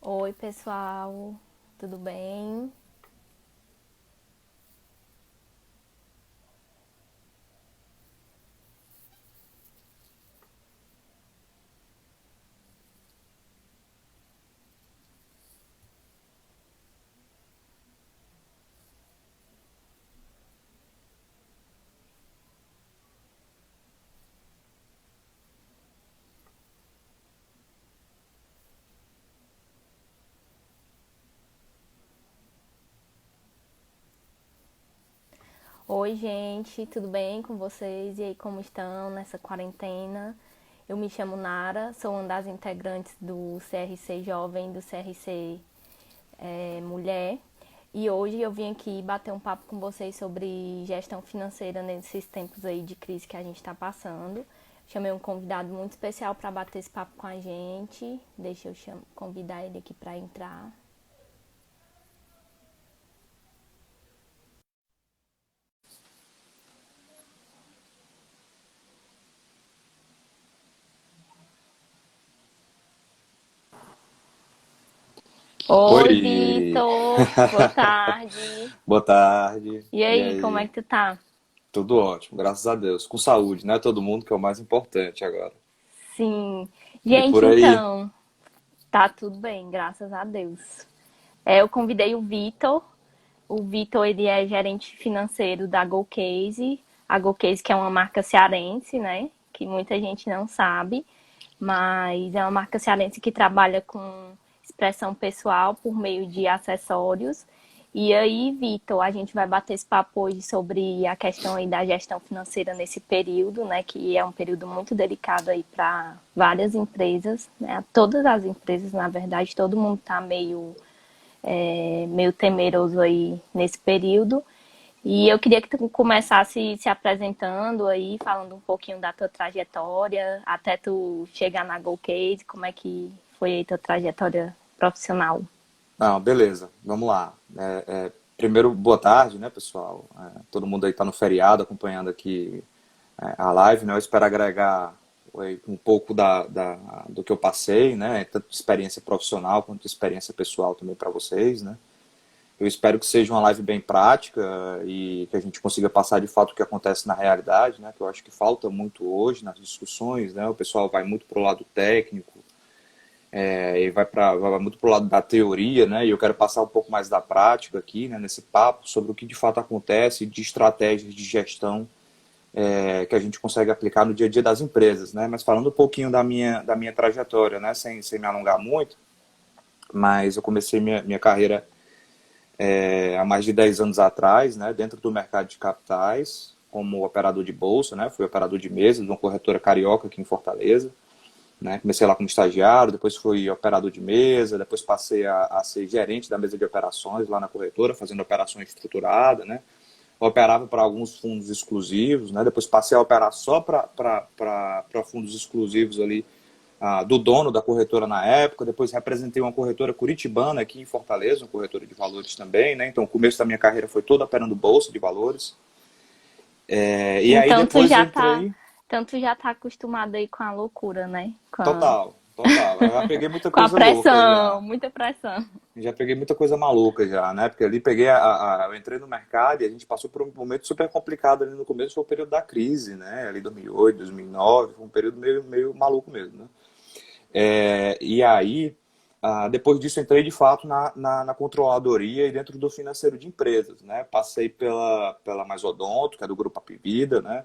Oi, pessoal, tudo bem? Oi, gente, tudo bem com vocês? E aí, como estão nessa quarentena? Eu me chamo Nara, sou uma das integrantes do CRC Jovem, do CRC Mulher. E hoje eu vim aqui bater um papo com vocês sobre gestão financeira nesses tempos aí de crise que a gente está passando. Chamei um convidado muito especial para bater esse papo com a gente. Deixa eu convidar ele aqui para entrar. Oi, Oi! Vitor. Boa tarde. Boa tarde. E E aí, como é aí? que tu tá? Tudo ótimo, graças a Deus. Com saúde, né? Todo mundo, que é o mais importante agora. Sim. E por Gente, aí? então, tá tudo bem, graças a Deus. Eu convidei o Vitor. O Vitor, ele é gerente financeiro da GoCase. A GoCase, que é uma marca cearense, né? Que muita gente não sabe, mas é uma marca cearense que trabalha com expressão pessoal por meio de acessórios. E aí, Vitor, a gente vai bater esse papo hoje sobre a questão aí da gestão financeira nesse período, né, que é um período muito delicado aí para várias empresas, né, todas as empresas, na verdade, todo mundo está meio temeroso aí nesse período. E eu queria que tu começasse se apresentando aí, falando um pouquinho da tua trajetória, até tu chegar na GoCase, como é que foi aí tua trajetória profissional. Não, beleza, vamos lá. Primeiro, boa tarde, né, pessoal? Todo mundo aí tá no feriado acompanhando aqui a live, né? Eu espero agregar um pouco do que eu passei, né? Tanto de experiência profissional quanto de experiência pessoal também para vocês, né? Eu espero que seja uma live bem prática e que a gente consiga passar de fato o que acontece na realidade, né? Que eu acho que falta muito hoje nas discussões, né? O pessoal vai muito para o lado técnico, e vai muito para o lado da teoria, né? E eu quero passar um pouco mais da prática aqui, né? Nesse papo sobre o que de fato acontece, de estratégias de gestão que a gente consegue aplicar no dia a dia das empresas, né? Mas falando um pouquinho da minha trajetória, né? Sem me alongar muito, mas eu comecei minha carreira há mais de 10 anos atrás, né, dentro do mercado de capitais, como operador de bolsa, né, fui operador de mesa de uma corretora carioca aqui em Fortaleza, né, comecei lá como estagiário, depois fui operador de mesa, depois passei a ser gerente da mesa de operações lá na corretora, fazendo operações estruturadas, né, operava para alguns fundos exclusivos, né, depois passei a operar só para fundos exclusivos ali do dono da corretora na época, depois representei uma corretora curitibana aqui em Fortaleza, uma corretora de valores também, né? Então o começo da minha carreira foi toda operando bolsa de valores. E aí Então tu depois já tá, entrei, então tu já tá acostumado aí com a loucura, né? total, total. Eu já peguei muita Com a coisa louca pressão, já. muita pressão. Já peguei muita coisa maluca já, né? Porque ali peguei eu entrei no mercado e a gente passou por um momento super complicado ali no começo, foi o período da crise, né? Ali 2008, 2009, foi um período meio maluco mesmo, né? E aí, depois disso, entrei de fato na controladoria e dentro do financeiro de empresas, né? Passei pela Mais Odonto, que é do Grupo Apivida, né?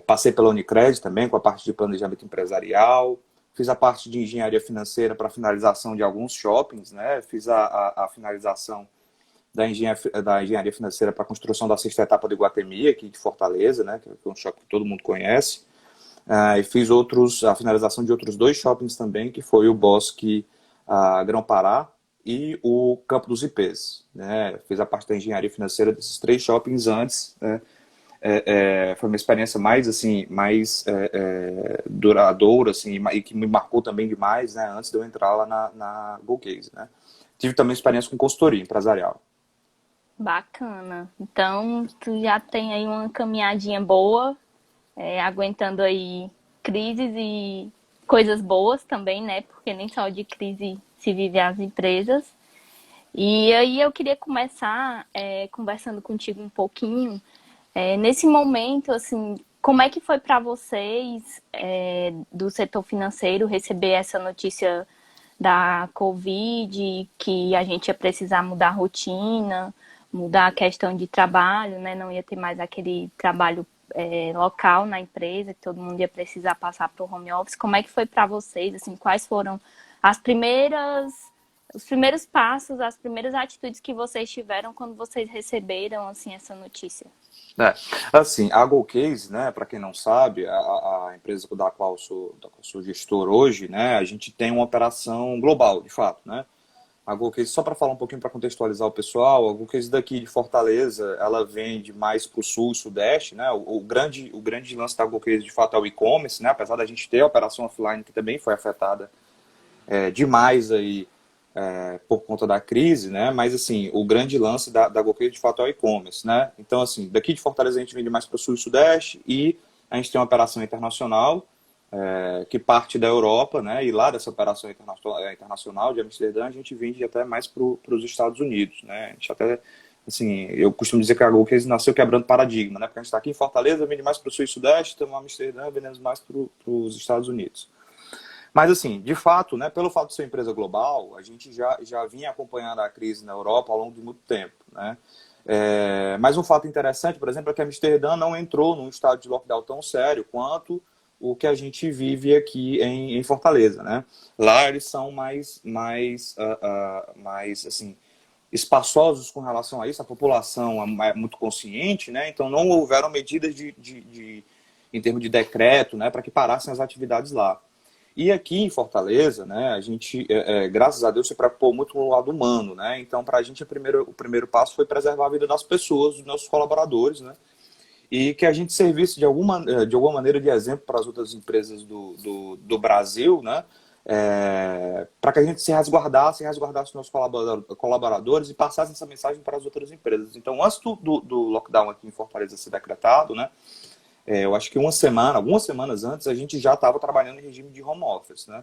Passei pela Unicred também, com a parte de planejamento empresarial. Fiz a parte de engenharia financeira para finalização de alguns shoppings, né? Fiz a finalização da engenharia financeira para a construção da sexta etapa do Iguatemi, aqui de Fortaleza, né? Que é um shopping que todo mundo conhece. E fiz a finalização de outros dois shoppings também, que foi o Bosque Grão-Pará e o Campo dos Ipês. Né? Fiz a parte da engenharia financeira desses três shoppings antes. Né? Foi uma experiência mais assim, mais duradoura assim, e que me marcou também demais, né? Antes de eu entrar lá na GoCase. Né? Tive também experiência com consultoria empresarial. Bacana. Então tu já tem aí uma caminhadinha boa, aguentando aí crises e coisas boas também, né? Porque nem só de crise se vive as empresas. E aí eu queria começar conversando contigo um pouquinho. Nesse momento, assim, como é que foi para vocês do setor financeiro receber essa notícia da Covid, que a gente ia precisar mudar a rotina, mudar a questão de trabalho, né? Não ia ter mais aquele trabalho local na empresa, que todo mundo ia precisar passar para o home office. Como é que foi para vocês? Assim, quais foram as primeiras, os primeiros passos, as primeiras atitudes que vocês tiveram quando vocês receberam assim essa notícia? É, assim, a GoCase, né, para quem não sabe, a empresa da qual sou gestor hoje, né, a gente tem uma operação global, de fato, né. A GoCase, só para falar um pouquinho para contextualizar o pessoal, a GoCase daqui de Fortaleza, ela vende mais para o sul e sudeste, né, o grande lance da GoCase, de fato, é o e-commerce, né, apesar da gente ter a operação offline que também foi afetada demais aí por conta da crise, né? Mas assim, o grande lance da GoCare de fato é o e-commerce, né? Então assim, daqui de Fortaleza a gente vende mais para o sul e sudeste e a gente tem uma operação internacional que parte da Europa, né? E lá dessa operação internacional de Amsterdã a gente vende até mais para os Estados Unidos, né? A gente até assim, eu costumo dizer que a GoCare nasceu quebrando paradigma, né? Porque a gente está aqui em Fortaleza, vende mais para o sul e sudeste, estamos em Amsterdã, vendemos mais para os Estados Unidos. Mas, assim, de fato, né, pelo fato de ser empresa global, a gente já vinha acompanhando a crise na Europa ao longo de muito tempo, né? Mas um fato interessante, por exemplo, é que Amsterdã não entrou num estado de lockdown tão sério quanto o que a gente vive aqui em Fortaleza, né? Lá eles são mais assim, espaçosos com relação a isso, a população é muito consciente, né? Então não houveram medidas em termos de decreto, né, para que parassem as atividades lá. E aqui em Fortaleza, né, a gente, graças a Deus, se preocupou muito com o lado humano, né? Então, para a gente, o primeiro passo foi preservar a vida das pessoas, dos nossos colaboradores, né? E que a gente servisse de alguma maneira de exemplo para as outras empresas do Brasil, né? Para que a gente se resguardasse os nossos colaboradores e passasse essa mensagem para as outras empresas. Então, antes do lockdown aqui em Fortaleza ser decretado, né? Eu acho que algumas semanas antes, a gente já estava trabalhando em regime de home office, né?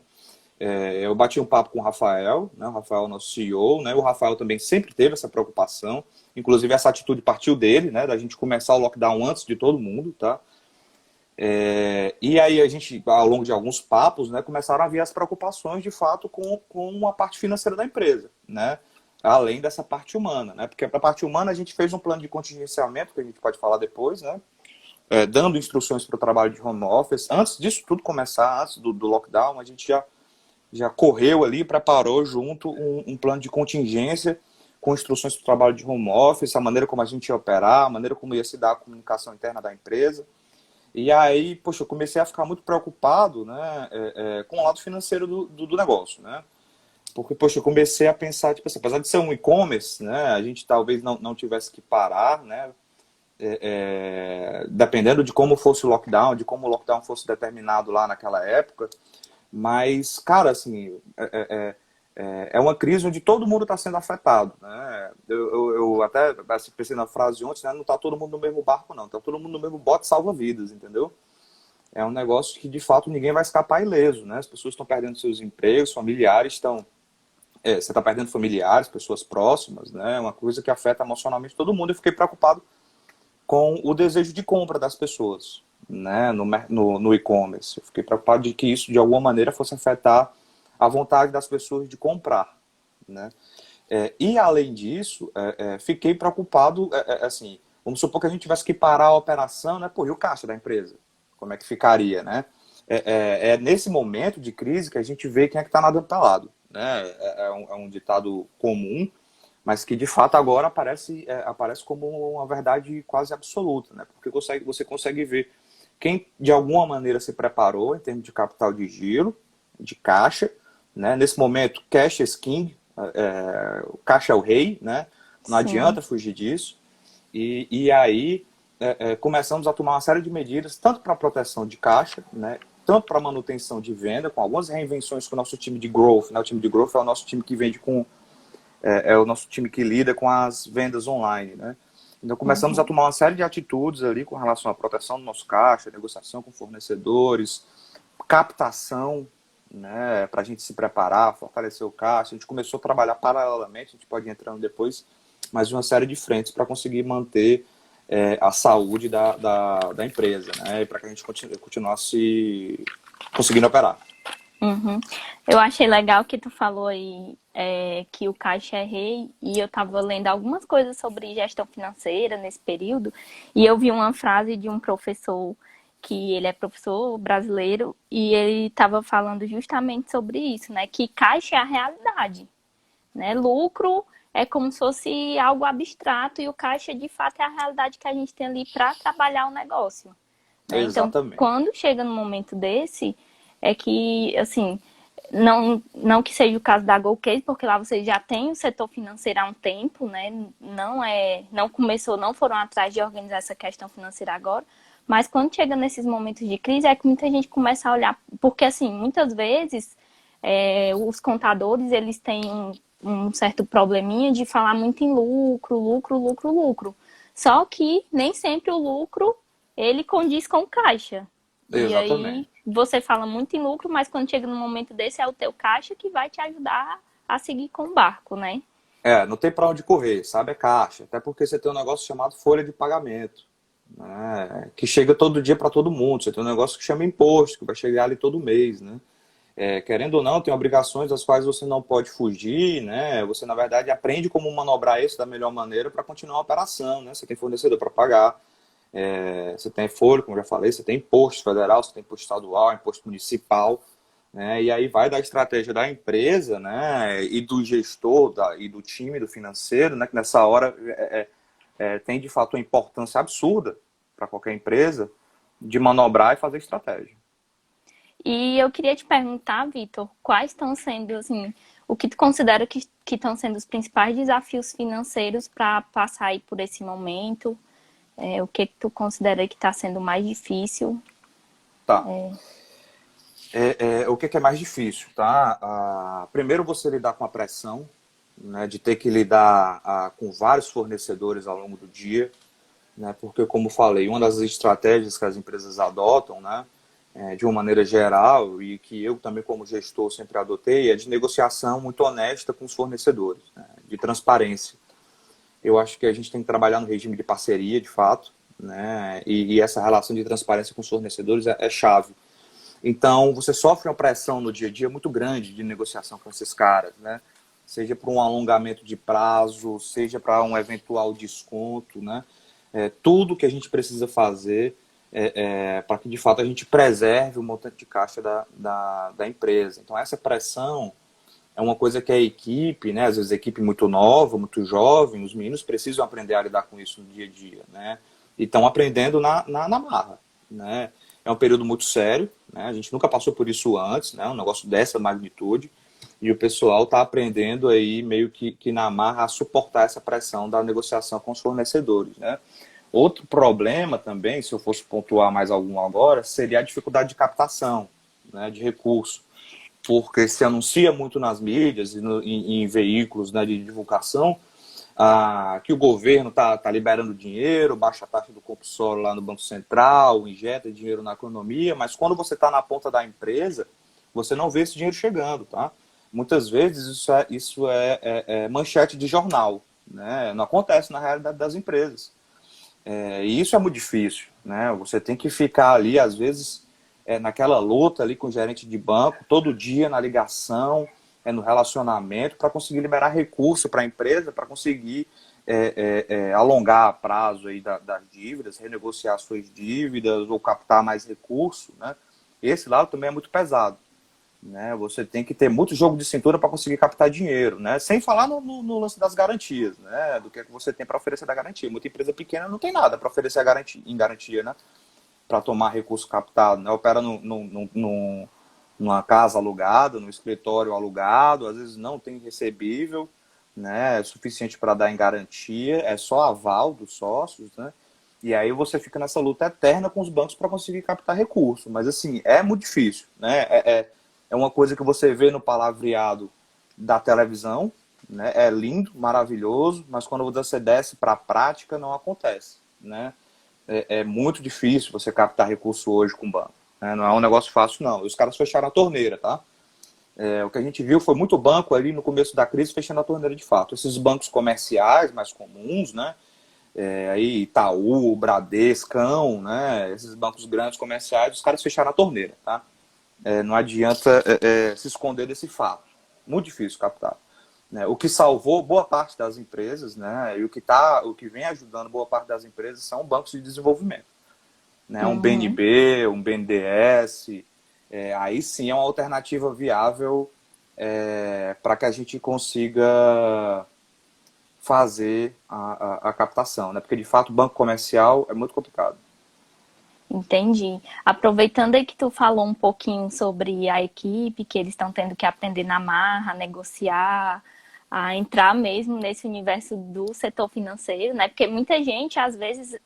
Eu bati um papo com o Rafael, né? O Rafael é o nosso CEO, né? O Rafael também sempre teve essa preocupação, inclusive essa atitude partiu dele, né? Da gente começar o lockdown antes de todo mundo, tá? E aí a gente, ao longo de alguns papos, né? Começaram a vir as preocupações, de fato, com a parte financeira da empresa, né? Além dessa parte humana, né? Porque para a parte humana a gente fez um plano de contingenciamento, que a gente pode falar depois, né? Dando instruções para o trabalho de home office. Antes disso tudo começar, antes do lockdown, a gente já correu ali, preparou junto um plano de contingência com instruções para o trabalho de home office, a maneira como a gente ia operar, a maneira como ia se dar a comunicação interna da empresa. E aí, poxa, eu comecei a ficar muito preocupado, né, com o lado financeiro do negócio, né? Porque, poxa, eu comecei a pensar, tipo assim, apesar de ser um e-commerce, né, a gente talvez não tivesse que parar, né, dependendo de como fosse o lockdown, de como o lockdown fosse determinado lá naquela época. Mas, cara, assim, é uma crise onde todo mundo está sendo afetado, né? Eu até assim, pensei na frase de ontem, né? Não está todo mundo no mesmo barco, não. Está todo mundo no mesmo bote salva-vidas, entendeu? É um negócio que, de fato, ninguém vai escapar ileso, né? As pessoas estão perdendo seus empregos, familiares estão... você está perdendo familiares, pessoas próximas, né? É uma coisa que afeta emocionalmente todo mundo. Eu fiquei preocupado com o desejo de compra das pessoas, né, no e-commerce. Eu fiquei preocupado de que isso, de alguma maneira, fosse afetar a vontade das pessoas de comprar, né. E, além disso, fiquei preocupado, assim, vamos supor que a gente tivesse que parar a operação, né, pô, e o caixa da empresa? Como é que ficaria, né? É nesse momento de crise que a gente vê quem é que está nadando pelado, né? É um ditado comum, mas que de fato agora aparece como uma verdade quase absoluta, né? Porque você consegue ver quem de alguma maneira se preparou em termos de capital de giro, de caixa, né? Nesse momento, cash is king, o caixa é o rei, né? Não Sim. adianta fugir disso. E aí começamos a tomar uma série de medidas, tanto para proteção de caixa, né? Tanto para manutenção de venda, com algumas reinvenções com o nosso time de growth, né? O time de growth é o nosso time que vende é o nosso time que lida com as vendas online, né? Então começamos a Uhum. tomar uma série de atitudes ali com relação à proteção do nosso caixa, negociação com fornecedores, captação, né, para a gente se preparar, fortalecer o caixa. A gente começou a trabalhar paralelamente, a gente pode ir entrando depois, mas uma série de frentes para conseguir manter a saúde da empresa, né, e para que a gente continuasse conseguindo operar. Uhum. Eu achei legal que tu falou aí que o caixa é rei e eu tava lendo algumas coisas sobre gestão financeira nesse período e eu vi uma frase de um professor que ele é professor brasileiro e ele estava falando justamente sobre isso, né? Que caixa é a realidade, né? Lucro é como se fosse algo abstrato e o caixa de fato é a realidade que a gente tem ali para trabalhar o negócio, né? Então, Exatamente. quando chega num momento desse, é que, assim, não que seja o caso da GoCase, porque lá vocês já têm o setor financeiro há um tempo, né? Não começou, não foram atrás de organizar essa questão financeira agora, mas quando chega nesses momentos de crise é que muita gente começa a olhar, porque assim, muitas vezes os contadores eles têm um certo probleminha de falar muito em lucro, lucro, lucro, lucro. Só que nem sempre o lucro ele condiz com o caixa. E aí Exatamente. você fala muito em lucro, mas quando chega num momento desse é o teu caixa que vai te ajudar a seguir com o barco, né? Não tem para onde correr, sabe? É caixa. Até porque você tem um negócio chamado folha de pagamento, né? Que chega todo dia para todo mundo. Você tem um negócio que chama imposto, que vai chegar ali todo mês, né? Querendo ou não, tem obrigações das quais você não pode fugir, né? Você, na verdade, aprende como manobrar isso da melhor maneira para continuar a operação, né? Você tem fornecedor para pagar, você tem folha, como eu já falei, você tem imposto federal, você tem imposto estadual, imposto municipal, né? E aí vai da estratégia da empresa, né? E do gestor e do time, do financeiro, né? Que nessa hora tem de fato uma importância absurda para qualquer empresa de manobrar e fazer estratégia. E eu queria te perguntar, Vitor, quais estão sendo, assim, o que tu considera que estão sendo os principais desafios financeiros para passar aí por esse momento? O que tu considera que está sendo mais difícil? Tá. O que é mais difícil, tá? Primeiro você lidar com a pressão, né, de ter que lidar com vários fornecedores ao longo do dia, né, porque, como falei, uma das estratégias que as empresas adotam, né, de uma maneira geral, e que eu também, como gestor, sempre adotei, é de negociação muito honesta com os fornecedores, né, de transparência. Eu acho que a gente tem que trabalhar no regime de parceria, de fato, né, e essa relação de transparência com os fornecedores é chave. Então, você sofre uma pressão no dia a dia muito grande de negociação com esses caras, né? Seja para um alongamento de prazo, seja para um eventual desconto, né? Tudo que a gente precisa fazer para que, de fato, a gente preserve o montante de caixa da empresa. Então, essa pressão é uma coisa que a equipe, né? Às vezes a equipe muito nova, muito jovem, os meninos precisam aprender a lidar com isso no dia a dia, né? E estão aprendendo na marra, né? É um período muito sério, né? A gente nunca passou por isso antes, né? Um negócio dessa magnitude. E o pessoal está aprendendo aí meio que na marra a suportar essa pressão da negociação com os fornecedores, né? Outro problema também, se eu fosse pontuar mais algum agora, seria a dificuldade de captação, né, de recurso, porque se anuncia muito nas mídias e em veículos, né, de divulgação, que o governo está liberando dinheiro, baixa a taxa do compulsório lá no Banco Central, injeta dinheiro na economia, mas quando você está na ponta da empresa, você não vê esse dinheiro chegando, tá? Muitas vezes isso é manchete de jornal, né? Não acontece na realidade das empresas. E isso é muito difícil, né? Você tem que ficar ali, às vezes, naquela luta ali com o gerente de banco, todo dia na ligação, no relacionamento, para conseguir liberar recurso para a empresa, para conseguir alongar prazo aí das dívidas, renegociar suas dívidas ou captar mais recurso, né? Esse lado também é muito pesado, né? Você tem que ter muito jogo de cintura para conseguir captar dinheiro, né? Sem falar no lance das garantias, né? Do que você tem para oferecer da garantia. Muita empresa pequena não tem nada para oferecer em garantia, né? Para tomar recurso captado, né? Opera numa casa alugada, num escritório alugado, às vezes não tem recebível, né? É suficiente para dar em garantia, é só aval dos sócios, né? E aí você fica nessa luta eterna com os bancos para conseguir captar recurso. Mas assim, é muito difícil, né? É uma coisa que você vê no palavreado da televisão, né? É lindo, maravilhoso, mas quando você desce para a prática não acontece, né? É muito difícil você captar recurso hoje com banco, né? Não é um negócio fácil, não. E os caras fecharam a torneira, tá? O que a gente viu foi muito banco ali no começo da crise fechando a torneira de fato. Esses bancos comerciais mais comuns, né? Aí Itaú, Bradescão, né? Esses bancos grandes comerciais, os caras fecharam a torneira, tá? Não adianta se esconder desse fato. Muito difícil captar. Né? O que salvou boa parte das empresas, né? E o que vem ajudando boa parte das empresas são bancos de desenvolvimento. Né? Um Uhum. BNB, um BNDES, aí sim é uma alternativa viável para que a gente consiga fazer a captação, né? Porque de fato o banco comercial é muito complicado. Entendi. Aproveitando aí que tu falou um pouquinho sobre a equipe, que eles estão tendo que aprender na marra, a negociar, a entrar mesmo nesse universo do setor financeiro, né? Porque muita gente, às vezes,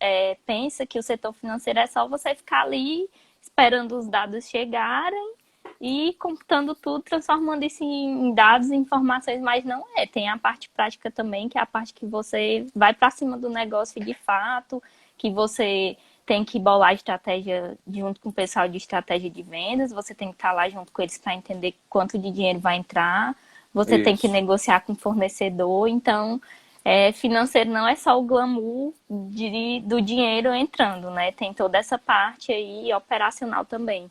pensa que o setor financeiro é só você ficar ali esperando os dados chegarem e computando tudo, transformando isso em dados e informações, mas não é. Tem a parte prática também, que é a parte que você vai para cima do negócio de fato, que você tem que bolar a estratégia junto com o pessoal de estratégia de vendas, você tem que estar lá junto com eles para entender quanto de dinheiro vai entrar, você tem que Isso. negociar com o fornecedor, então financeiro não é só o glamour do dinheiro entrando, né? Tem toda essa parte aí operacional também.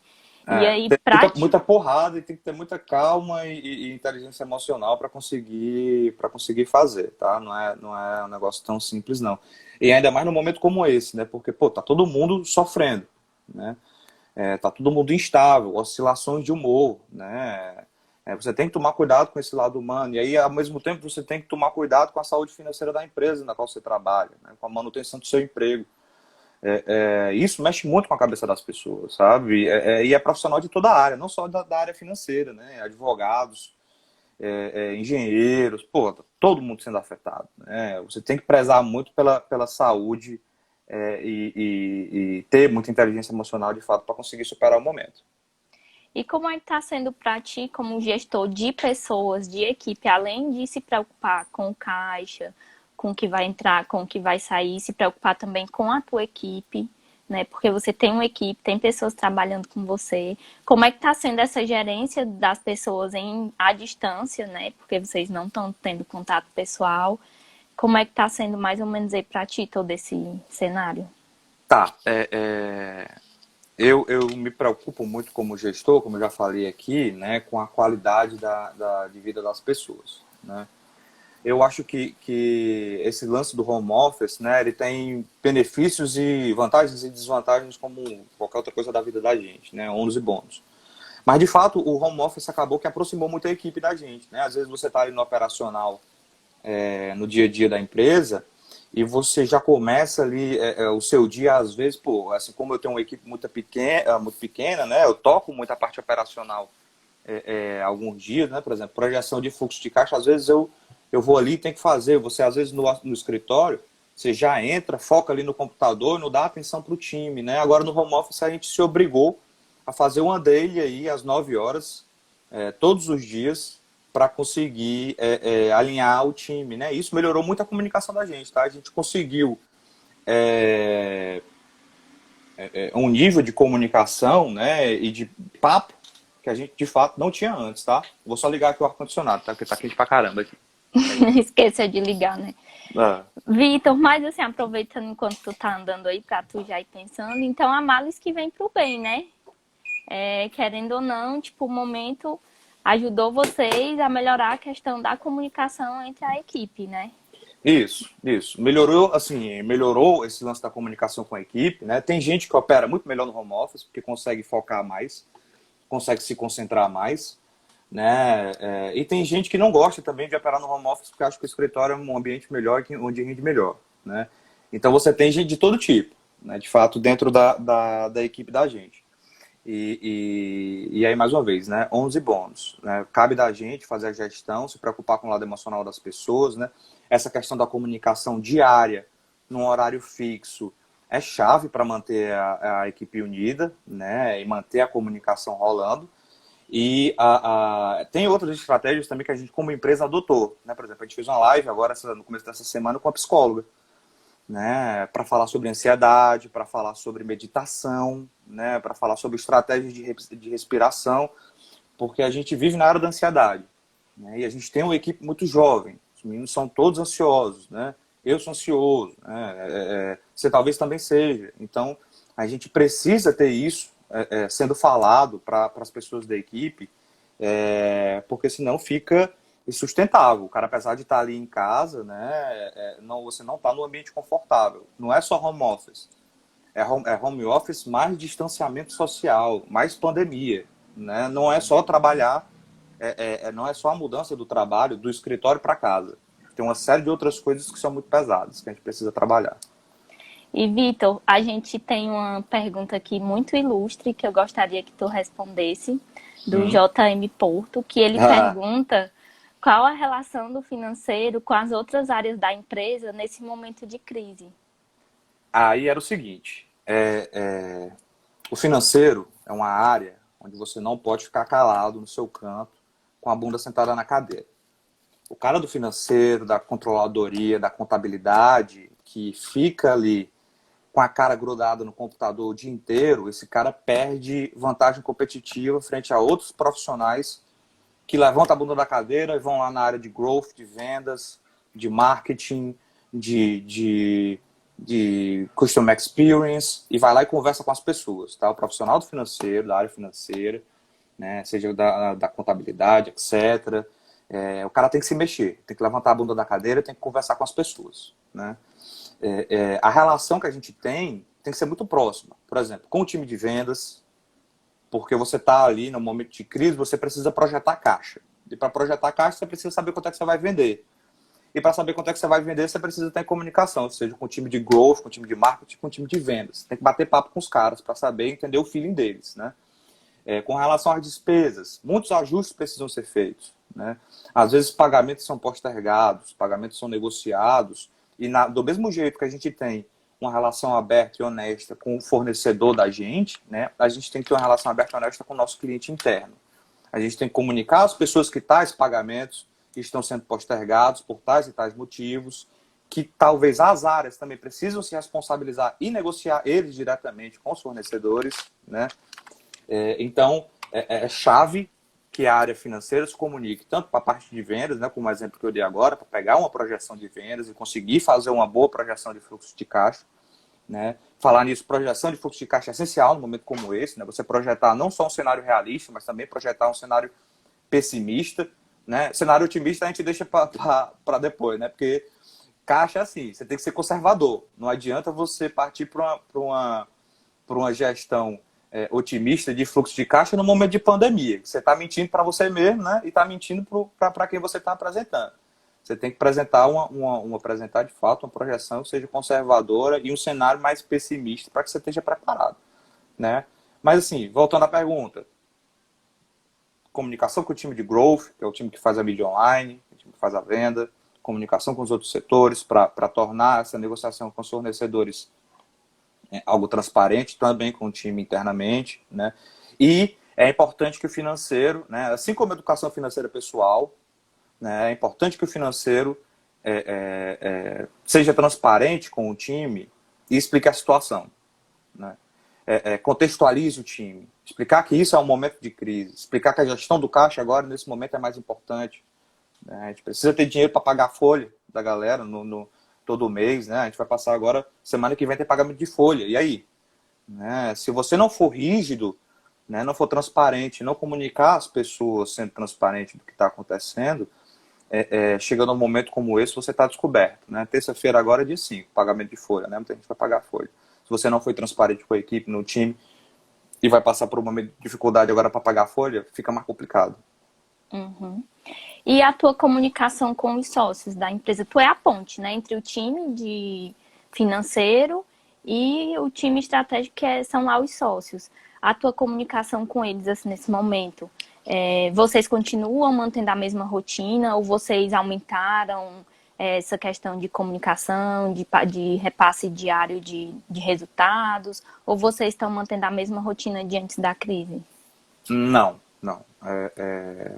E aí, Tem prático. muita porrada e tem que ter muita calma e inteligência emocional para conseguir fazer, tá? Não é um negócio tão simples, não. E ainda mais num momento como esse, né? Porque, pô, tá todo mundo sofrendo, né? Tá todo mundo instável, oscilações de humor, né? Você tem que tomar cuidado com esse lado humano. E aí, ao mesmo tempo, você tem que tomar cuidado com a saúde financeira da empresa na qual você trabalha, né? Com a manutenção do seu emprego. Isso mexe muito com a cabeça das pessoas, sabe? E é profissional de toda a área, não só da área financeira, né? Advogados, engenheiros, pô, tá todo mundo sendo afetado, né? Você tem que prezar muito pela saúde e ter muita inteligência emocional de fato para conseguir superar o momento. E como é que está sendo para ti, como gestor de pessoas, de equipe, além de se preocupar com o caixa, com o que vai entrar, com o que vai sair, se preocupar também com a tua equipe, né? Porque você tem uma equipe, tem pessoas trabalhando com você. Como é que está sendo essa gerência das pessoas à distância, né? Porque vocês não estão tendo contato pessoal. Como é que está sendo mais ou menos aí para ti todo esse cenário? Tá, eu me preocupo muito como gestor, como eu já falei aqui, né, com a qualidade de vida das pessoas, né? Eu acho que esse lance do home office, né, ele tem benefícios e vantagens e desvantagens como qualquer outra coisa da vida da gente, né, ônus e bônus. Mas, de fato, o home office acabou que aproximou muito a equipe da gente, né? Às vezes você está ali no operacional, no dia a dia da empresa, e você já começa ali o seu dia, às vezes, pô, assim como eu tenho uma equipe muito pequena, né? Eu toco muito a parte operacional alguns dias, né? Por exemplo, projeção de fluxo de caixa, às vezes eu vou ali e tenho que fazer. Você, às vezes, no escritório, você já entra, foca ali no computador e não dá atenção para o time, né? Agora, no home office, a gente se obrigou a fazer uma daily aí às 9 horas, todos os dias, para conseguir alinhar o time, né? Isso melhorou muito a comunicação da gente, tá? A gente conseguiu é, um nível de comunicação, né, e de papo que a gente de fato não tinha antes, tá? Vou só ligar aqui o ar-condicionado, tá? Porque tá quente pra caramba aqui. Peraí. Esqueça de ligar, né? Ah, Vitor, mas assim, aproveitando enquanto tu tá andando aí pra tu já ir pensando, então a males que vem pro bem, né? Querendo ou não, tipo, o momento ajudou vocês a melhorar a questão da comunicação entre a equipe, né? isso. Melhorou, assim, melhorou esse lance da comunicação com a equipe, né? Tem gente que opera muito melhor no home office, porque consegue focar mais, consegue se concentrar mais, né? E tem gente que não gosta também de operar no home office, porque acha que o escritório é um ambiente melhor, onde rende melhor, né? Então você tem gente de todo tipo, né? De fato, dentro da equipe da gente. E aí, mais uma vez, né? 11 bônus. Né? Cabe da gente fazer a gestão, se preocupar com o lado emocional das pessoas, né? Essa questão da comunicação diária, num horário fixo, é chave para manter a equipe unida, né? E manter a comunicação rolando. E tem outras estratégias também que a gente, como empresa, adotou. Né? Por exemplo, a gente fez uma live agora, no começo dessa semana, com a psicóloga, né, para falar sobre ansiedade, para falar sobre meditação, né, para falar sobre estratégias de respiração, porque a gente vive na era da ansiedade, né? E a gente tem uma equipe muito jovem, os meninos são todos ansiosos, né? Eu sou ansioso, né? Você talvez também seja. Então, a gente precisa ter isso sendo falado para as pessoas da equipe, porque senão fica insustentável. O cara, apesar de estar ali em casa, né, você não está no ambiente confortável. Não é só home office. É home office mais distanciamento social, mais pandemia. Né? Não é só trabalhar, não é só a mudança do trabalho do escritório para casa. Tem uma série de outras coisas que são muito pesadas, que a gente precisa trabalhar. E, Vitor, a gente tem uma pergunta aqui muito ilustre que eu gostaria que tu respondesse, do JM Porto, que ele pergunta qual a relação do financeiro com as outras áreas da empresa nesse momento de crise. Aí era o seguinte, o financeiro é uma área onde você não pode ficar calado no seu canto com a bunda sentada na cadeira. O cara do financeiro, da controladoria, da contabilidade, que fica ali com a cara grudada no computador o dia inteiro, esse cara perde vantagem competitiva frente a outros profissionais que levantam a bunda da cadeira e vão lá na área de growth, de vendas, de marketing, de customer experience, e vai lá e conversa com as pessoas, tá? O profissional do financeiro, da área financeira, né, seja da contabilidade, etc. O cara tem que se mexer, tem que levantar a bunda da cadeira, tem que conversar com as pessoas, né? A relação que a gente tem que ser muito próxima. Por exemplo, com o time de vendas, porque você está ali no momento de crise, você precisa projetar caixa. E para projetar caixa, você precisa saber quanto é que você vai vender. E para saber quanto é que você vai vender, você precisa ter comunicação, seja com o time de growth, com o time de marketing, com o time de vendas. Tem que bater papo com os caras para saber e entender o feeling deles, né? Com relação às despesas, muitos ajustes precisam ser feitos, né? Às vezes pagamentos são postergados, pagamentos são negociados, e do mesmo jeito que a gente tem uma relação aberta e honesta com o fornecedor da gente, né, a gente tem que ter uma relação aberta e honesta com o nosso cliente interno. A gente tem que comunicar às pessoas que tais pagamentos estão sendo postergados por tais e tais motivos, que talvez as áreas também precisam se responsabilizar e negociar eles diretamente com os fornecedores, né? Então, é chave que a área financeira se comunique tanto para a parte de vendas, né, como o exemplo que eu dei agora, para pegar uma projeção de vendas e conseguir fazer uma boa projeção de fluxo de caixa. Né? Falar nisso, projeção de fluxo de caixa é essencial num momento como esse, né? Você projetar não só um cenário realista, mas também projetar um cenário pessimista. Né? Cenário otimista a gente deixa para depois, né? Porque caixa é assim, você tem que ser conservador. Não adianta você partir para uma gestão otimista de fluxo de caixa no momento de pandemia. Você está mentindo para você mesmo, né? E está mentindo para quem você está apresentando. Você tem que apresentar apresentar de fato uma projeção que seja conservadora e um cenário mais pessimista para que você esteja preparado, né? Mas assim, voltando à pergunta, comunicação com o time de growth, que é o time que faz a mídia online, o time que faz a venda, comunicação com os outros setores para tornar essa negociação com os fornecedores algo transparente, também com o time internamente, né? E é importante que o financeiro, né, assim como a educação financeira pessoal, né, é importante que o financeiro seja transparente com o time e explique a situação, né? Contextualize o time, explicar que isso é um momento de crise, explicar que a gestão do caixa agora, nesse momento, é mais importante, né? A gente precisa ter dinheiro para pagar a folha da galera todo mês, né? A gente vai passar agora, semana que vem tem pagamento de folha, e aí? Né? Se você não for rígido, né, não for transparente, não comunicar às pessoas sendo transparente do que está acontecendo, chegando a um momento como esse, você está descoberto. Né? Terça-feira agora é dia 5, pagamento de folha, né? Muita gente vai pagar a folha. Se você não foi transparente com a equipe, no time, e vai passar por um momento de dificuldade agora para pagar a folha, fica mais complicado. Uhum. E a tua comunicação com os sócios da empresa? Tu é a ponte, né, entre o time de financeiro e o time estratégico, que são lá os sócios. A tua comunicação com eles assim, nesse momento, vocês continuam mantendo a mesma rotina ou vocês aumentaram essa questão de comunicação, de repasse diário de resultados, ou vocês estão mantendo a mesma rotina de antes da crise? Não.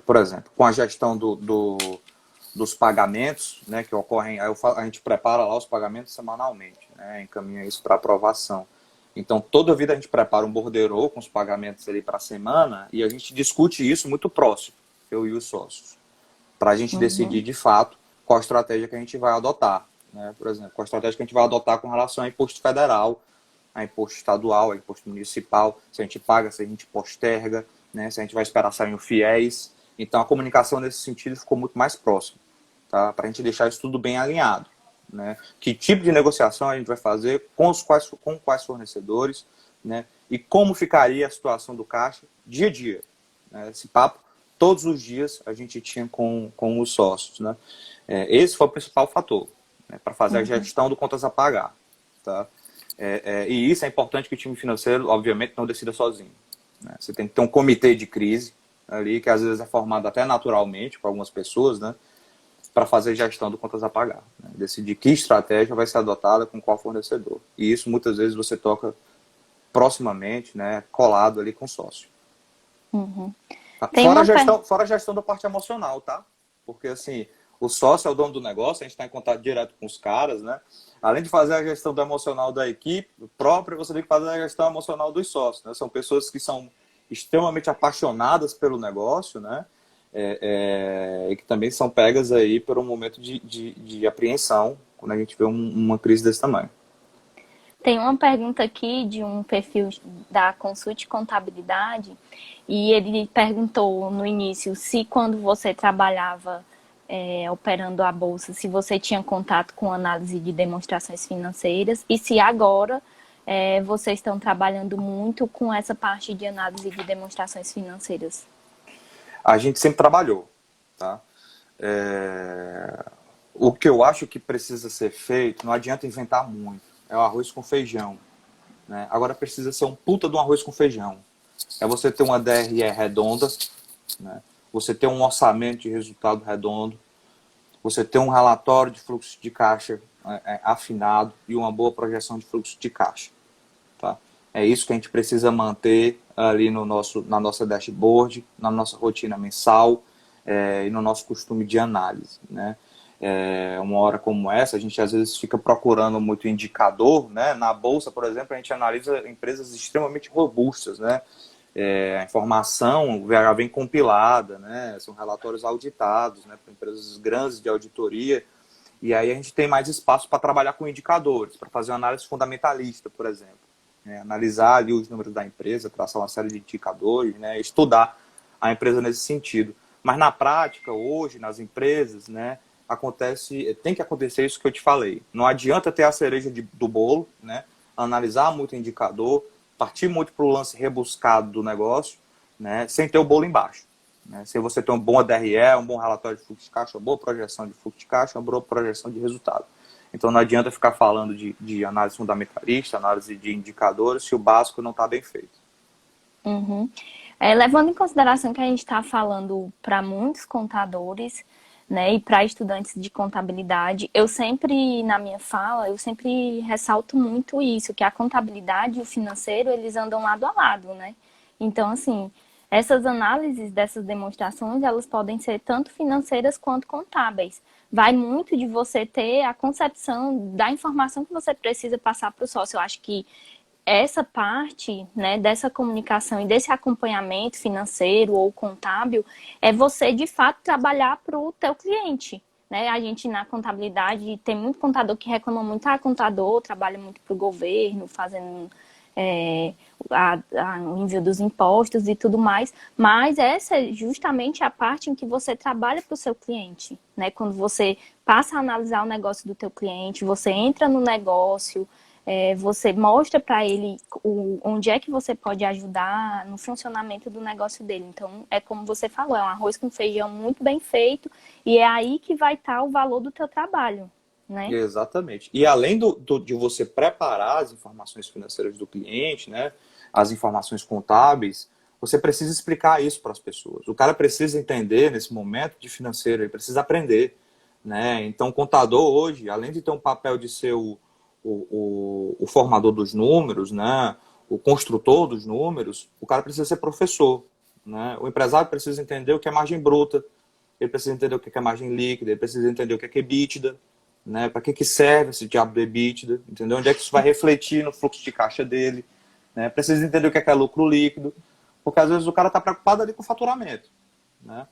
Por exemplo, com a gestão dos pagamentos, né, que ocorrem, a gente prepara lá os pagamentos semanalmente, né, encaminha isso para aprovação. Então, toda vida a gente prepara um borderô com os pagamentos ali para a semana e a gente discute isso muito próximo, eu e os sócios, para a gente decidir Uhum. de fato qual estratégia que a gente vai adotar. Né? Por exemplo, qual estratégia que a gente vai adotar com relação a imposto federal, a imposto estadual, a imposto municipal, se a gente paga, se a gente posterga, né? Se a gente vai esperar sair o FIES. Então, a comunicação nesse sentido ficou muito mais próxima, tá? Para a gente deixar isso tudo bem alinhado. Né? Que tipo de negociação a gente vai fazer, com quais fornecedores, né? E como ficaria a situação do caixa dia a dia. Né? Esse papo, todos os dias, a gente tinha com os sócios. Né? Esse foi o principal fator, né? Para fazer a Uhum. gestão do contas a pagar. Tá? E isso é importante que o time financeiro, obviamente, não decida sozinho. Né? Você tem que ter um comitê de crise ali, que às vezes é formado até naturalmente por algumas pessoas, né? Para fazer gestão do contas a pagar. Né? Decidir que estratégia vai ser adotada com qual fornecedor. E isso muitas vezes você toca proximamente, né, colado ali com o sócio. Uhum. Tá? Tem uma per... Fora a gestão da parte emocional, tá? Porque assim, o sócio é o dono do negócio, a gente está em contato direto com os caras, né? Além de fazer a gestão do emocional da equipe própria, você tem que fazer a gestão emocional dos sócios, né? São pessoas que são extremamente apaixonadas pelo negócio, né? E que também são pegas aí por um momento de apreensão quando a gente vê uma crise desse tamanho. Tem uma pergunta aqui de um perfil da Consult Contabilidade e ele perguntou no início se quando você trabalhava operando a bolsa, se você tinha contato com análise de demonstrações financeiras e se agora vocês estão trabalhando muito com essa parte de análise de demonstrações financeiras. A gente sempre trabalhou, tá? É... O que eu acho que precisa ser feito, não adianta inventar muito, é o arroz com feijão. Né? Agora precisa ser um puta de um arroz com feijão. É você ter uma DRE redonda, né? Você ter um orçamento de resultado redondo, você ter um relatório de fluxo de caixa afinado e uma boa projeção de fluxo de caixa. Tá? É isso que a gente precisa manter ali na nossa dashboard, na nossa rotina mensal e no nosso costume de análise. Né? Uma hora como essa, a gente às vezes fica procurando muito indicador. Né? Na Bolsa, por exemplo, a gente analisa empresas extremamente robustas. Né? A informação já vem compilada, né? São relatórios auditados, né? Por empresas grandes de auditoria. E aí a gente tem mais espaço para trabalhar com indicadores, para fazer uma análise fundamentalista, por exemplo. Analisar ali os números da empresa, traçar uma série de indicadores, né? Estudar a empresa nesse sentido. Mas na prática, hoje, nas empresas, né, tem que acontecer isso que eu te falei. Não adianta ter a cereja do bolo, né? Analisar muito indicador, partir muito para o lance rebuscado do negócio, né? Sem ter o bolo embaixo. Né? Se você tem uma boa DRE, um bom relatório de fluxo de caixa, uma boa projeção de fluxo de caixa, uma boa projeção de resultado. Então não adianta ficar falando de análise fundamentalista, análise de indicadores, se o básico não está bem feito. Uhum. Levando em consideração que a gente está falando para muitos contadores, né, e para estudantes de contabilidade, eu sempre, na minha fala, eu sempre ressalto muito isso, que a contabilidade e o financeiro, eles andam lado a lado, né? Então, assim, essas análises dessas demonstrações, elas podem ser tanto financeiras quanto contábeis. Vai muito de você ter a concepção da informação que você precisa passar para o sócio. Eu acho que essa parte, né, dessa comunicação e desse acompanhamento financeiro ou contábil é você de fato trabalhar para o teu cliente, né? A gente na contabilidade tem muito contador que reclama muito, contador trabalha muito para o governo, fazendo o envio dos impostos e tudo mais, mas essa é justamente a parte em que você trabalha para o seu cliente, né? Quando você passa a analisar o negócio do teu cliente, você entra no negócio, você mostra para ele onde é que você pode ajudar no funcionamento do negócio dele. Então, é como você falou, é um arroz com feijão muito bem feito e é aí que vai estar o valor do teu trabalho, né? Exatamente. E além de você preparar as informações financeiras do cliente, né, as informações contábeis, você precisa explicar isso para as pessoas. O cara precisa entender nesse momento de financeiro, ele precisa aprender. Né? Então, o contador hoje, além de ter um papel de ser o formador dos números, né, o construtor dos números, o cara precisa ser professor. Né? O empresário precisa entender o que é margem bruta, ele precisa entender o que é margem líquida, ele precisa entender o que é EBITDA. né? Para que serve esse diabo do EBITDA, entendeu? Onde é que isso vai refletir no fluxo de caixa dele, né? Precisa entender o que é lucro líquido, porque às vezes o cara está preocupado ali com o faturamento, né?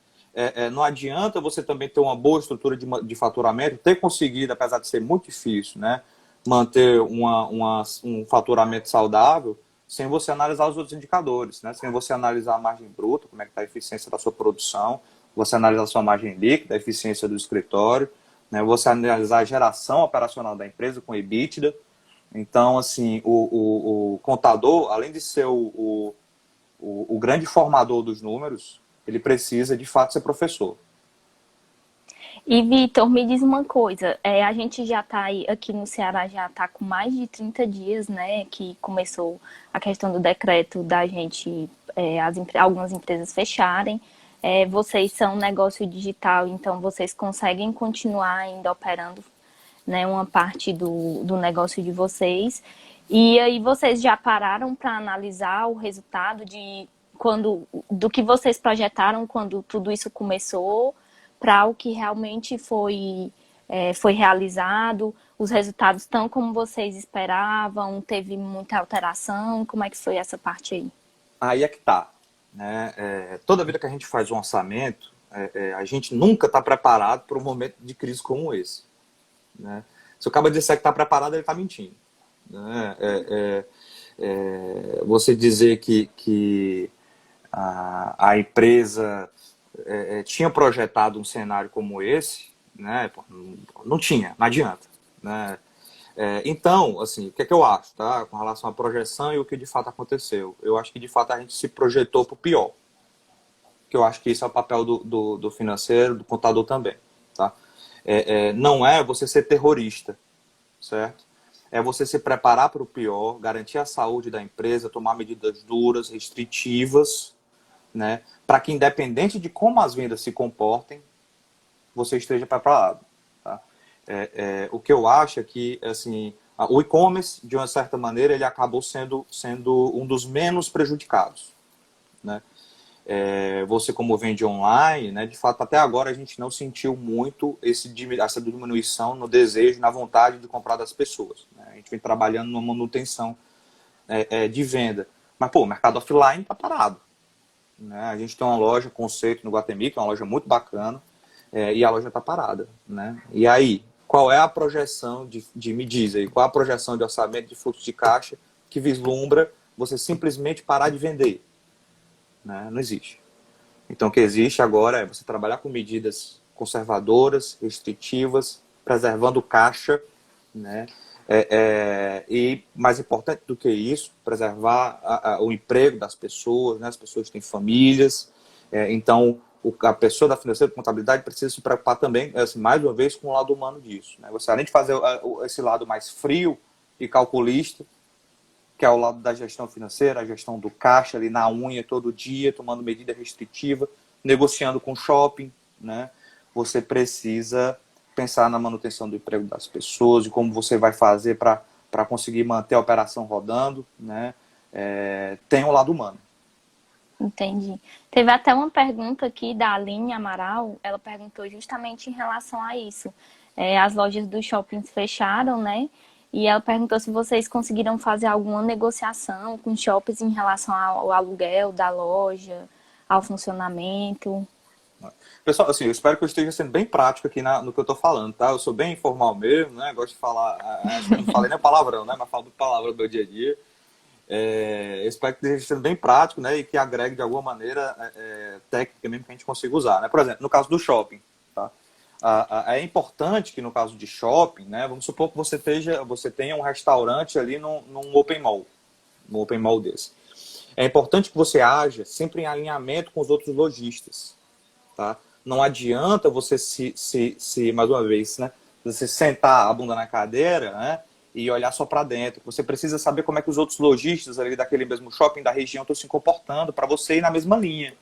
Não adianta você também ter uma boa estrutura de faturamento, ter conseguido, apesar de ser muito difícil, né, manter um faturamento saudável, sem você analisar os outros indicadores, né? Sem você analisar a margem bruta, como é que está a eficiência da sua produção, você analisar a sua margem líquida, a eficiência do escritório, né? Você analisar a geração operacional da empresa com EBITDA. Então, assim, o contador, além de ser o grande formador dos números, ele precisa, de fato, ser professor. E, Vitor, me diz uma coisa, a gente já está aqui no Ceará, já está com mais de 30 dias, né, que começou a questão do decreto da gente, algumas empresas fecharem. Vocês são um negócio digital, então vocês conseguem continuar ainda operando, né, uma parte do negócio de vocês. E aí vocês já pararam para analisar o resultado do que vocês projetaram quando tudo isso começou para o que realmente foi realizado? Os resultados estão como vocês esperavam? Teve muita alteração? Como é que foi essa parte aí? Aí é que tá, né? Toda vida que a gente faz um orçamento, a gente nunca está preparado para um momento de crise como esse, né? Se o cara disser que está preparado, ele está mentindo, né? Você dizer que a empresa tinha projetado um cenário como esse, né? Não tinha, não adianta, né? Então, assim, o que é que eu acho, tá? Com relação à projeção e o que de fato aconteceu. Eu acho que de fato a gente se projetou para o pior. Que eu acho que isso é o papel do financeiro, do contador também, tá? Não é você ser terrorista, certo? É você se preparar para o pior, garantir a saúde da empresa, tomar medidas duras, restritivas, né? Para que, independente de como as vendas se comportem, você esteja preparado. Tá? O que eu acho é que, assim, o e-commerce, de uma certa maneira, ele acabou sendo um dos menos prejudicados, né? Você, como vende online, né, de fato, até agora a gente não sentiu muito essa diminuição no desejo, na vontade de comprar das pessoas, né? A gente vem trabalhando numa manutenção de venda. Mas, pô, o mercado offline está parado, né? A gente tem uma loja, Conceito, no Guatemi, que é uma loja muito bacana, e a loja está parada, né? E aí, qual é a projeção me diz aí, qual é a projeção de orçamento de fluxo de caixa que vislumbra você simplesmente parar de vender? Né? Não existe. Então, o que existe agora é você trabalhar com medidas conservadoras, restritivas, preservando caixa, né? E mais importante do que isso, preservar o emprego das pessoas, né? As pessoas têm famílias, então a pessoa da financeira, de contabilidade, precisa se preocupar também, assim, mais uma vez, com o lado humano disso, né? Você, além de fazer esse lado mais frio e calculista, que é o lado da gestão financeira, a gestão do caixa ali na unha todo dia, tomando medida restritiva, negociando com o shopping, né? Você precisa pensar na manutenção do emprego das pessoas, de como você vai fazer para conseguir manter a operação rodando, né? Tem o lado humano. Entendi. Teve até uma pergunta aqui da Aline Amaral, ela perguntou justamente em relação a isso. As lojas dos shoppings fecharam, né? E ela perguntou se vocês conseguiram fazer alguma negociação com shoppings em relação ao aluguel da loja, ao funcionamento. Pessoal, assim, eu espero que eu esteja sendo bem prático aqui no que eu estou falando, tá? Eu sou bem informal mesmo, né? Gosto de falar, acho que eu não falei nem palavrão, né? Mas falo de palavra do meu dia a dia. Eu espero que esteja sendo bem prático, né? E que agregue de alguma maneira técnica mesmo que a gente consiga usar, né? Por exemplo, no caso do shopping, tá? É importante que no caso de shopping, né? Vamos supor que você tenha um restaurante ali num open mall desse. É importante que você haja sempre em alinhamento com os outros lojistas, tá? Não adianta você mais uma vez, né? Você sentar a bunda na cadeira, né? E olhar só para dentro. Você precisa saber como é que os outros lojistas ali daquele mesmo shopping da região estão se comportando para você ir na mesma linha.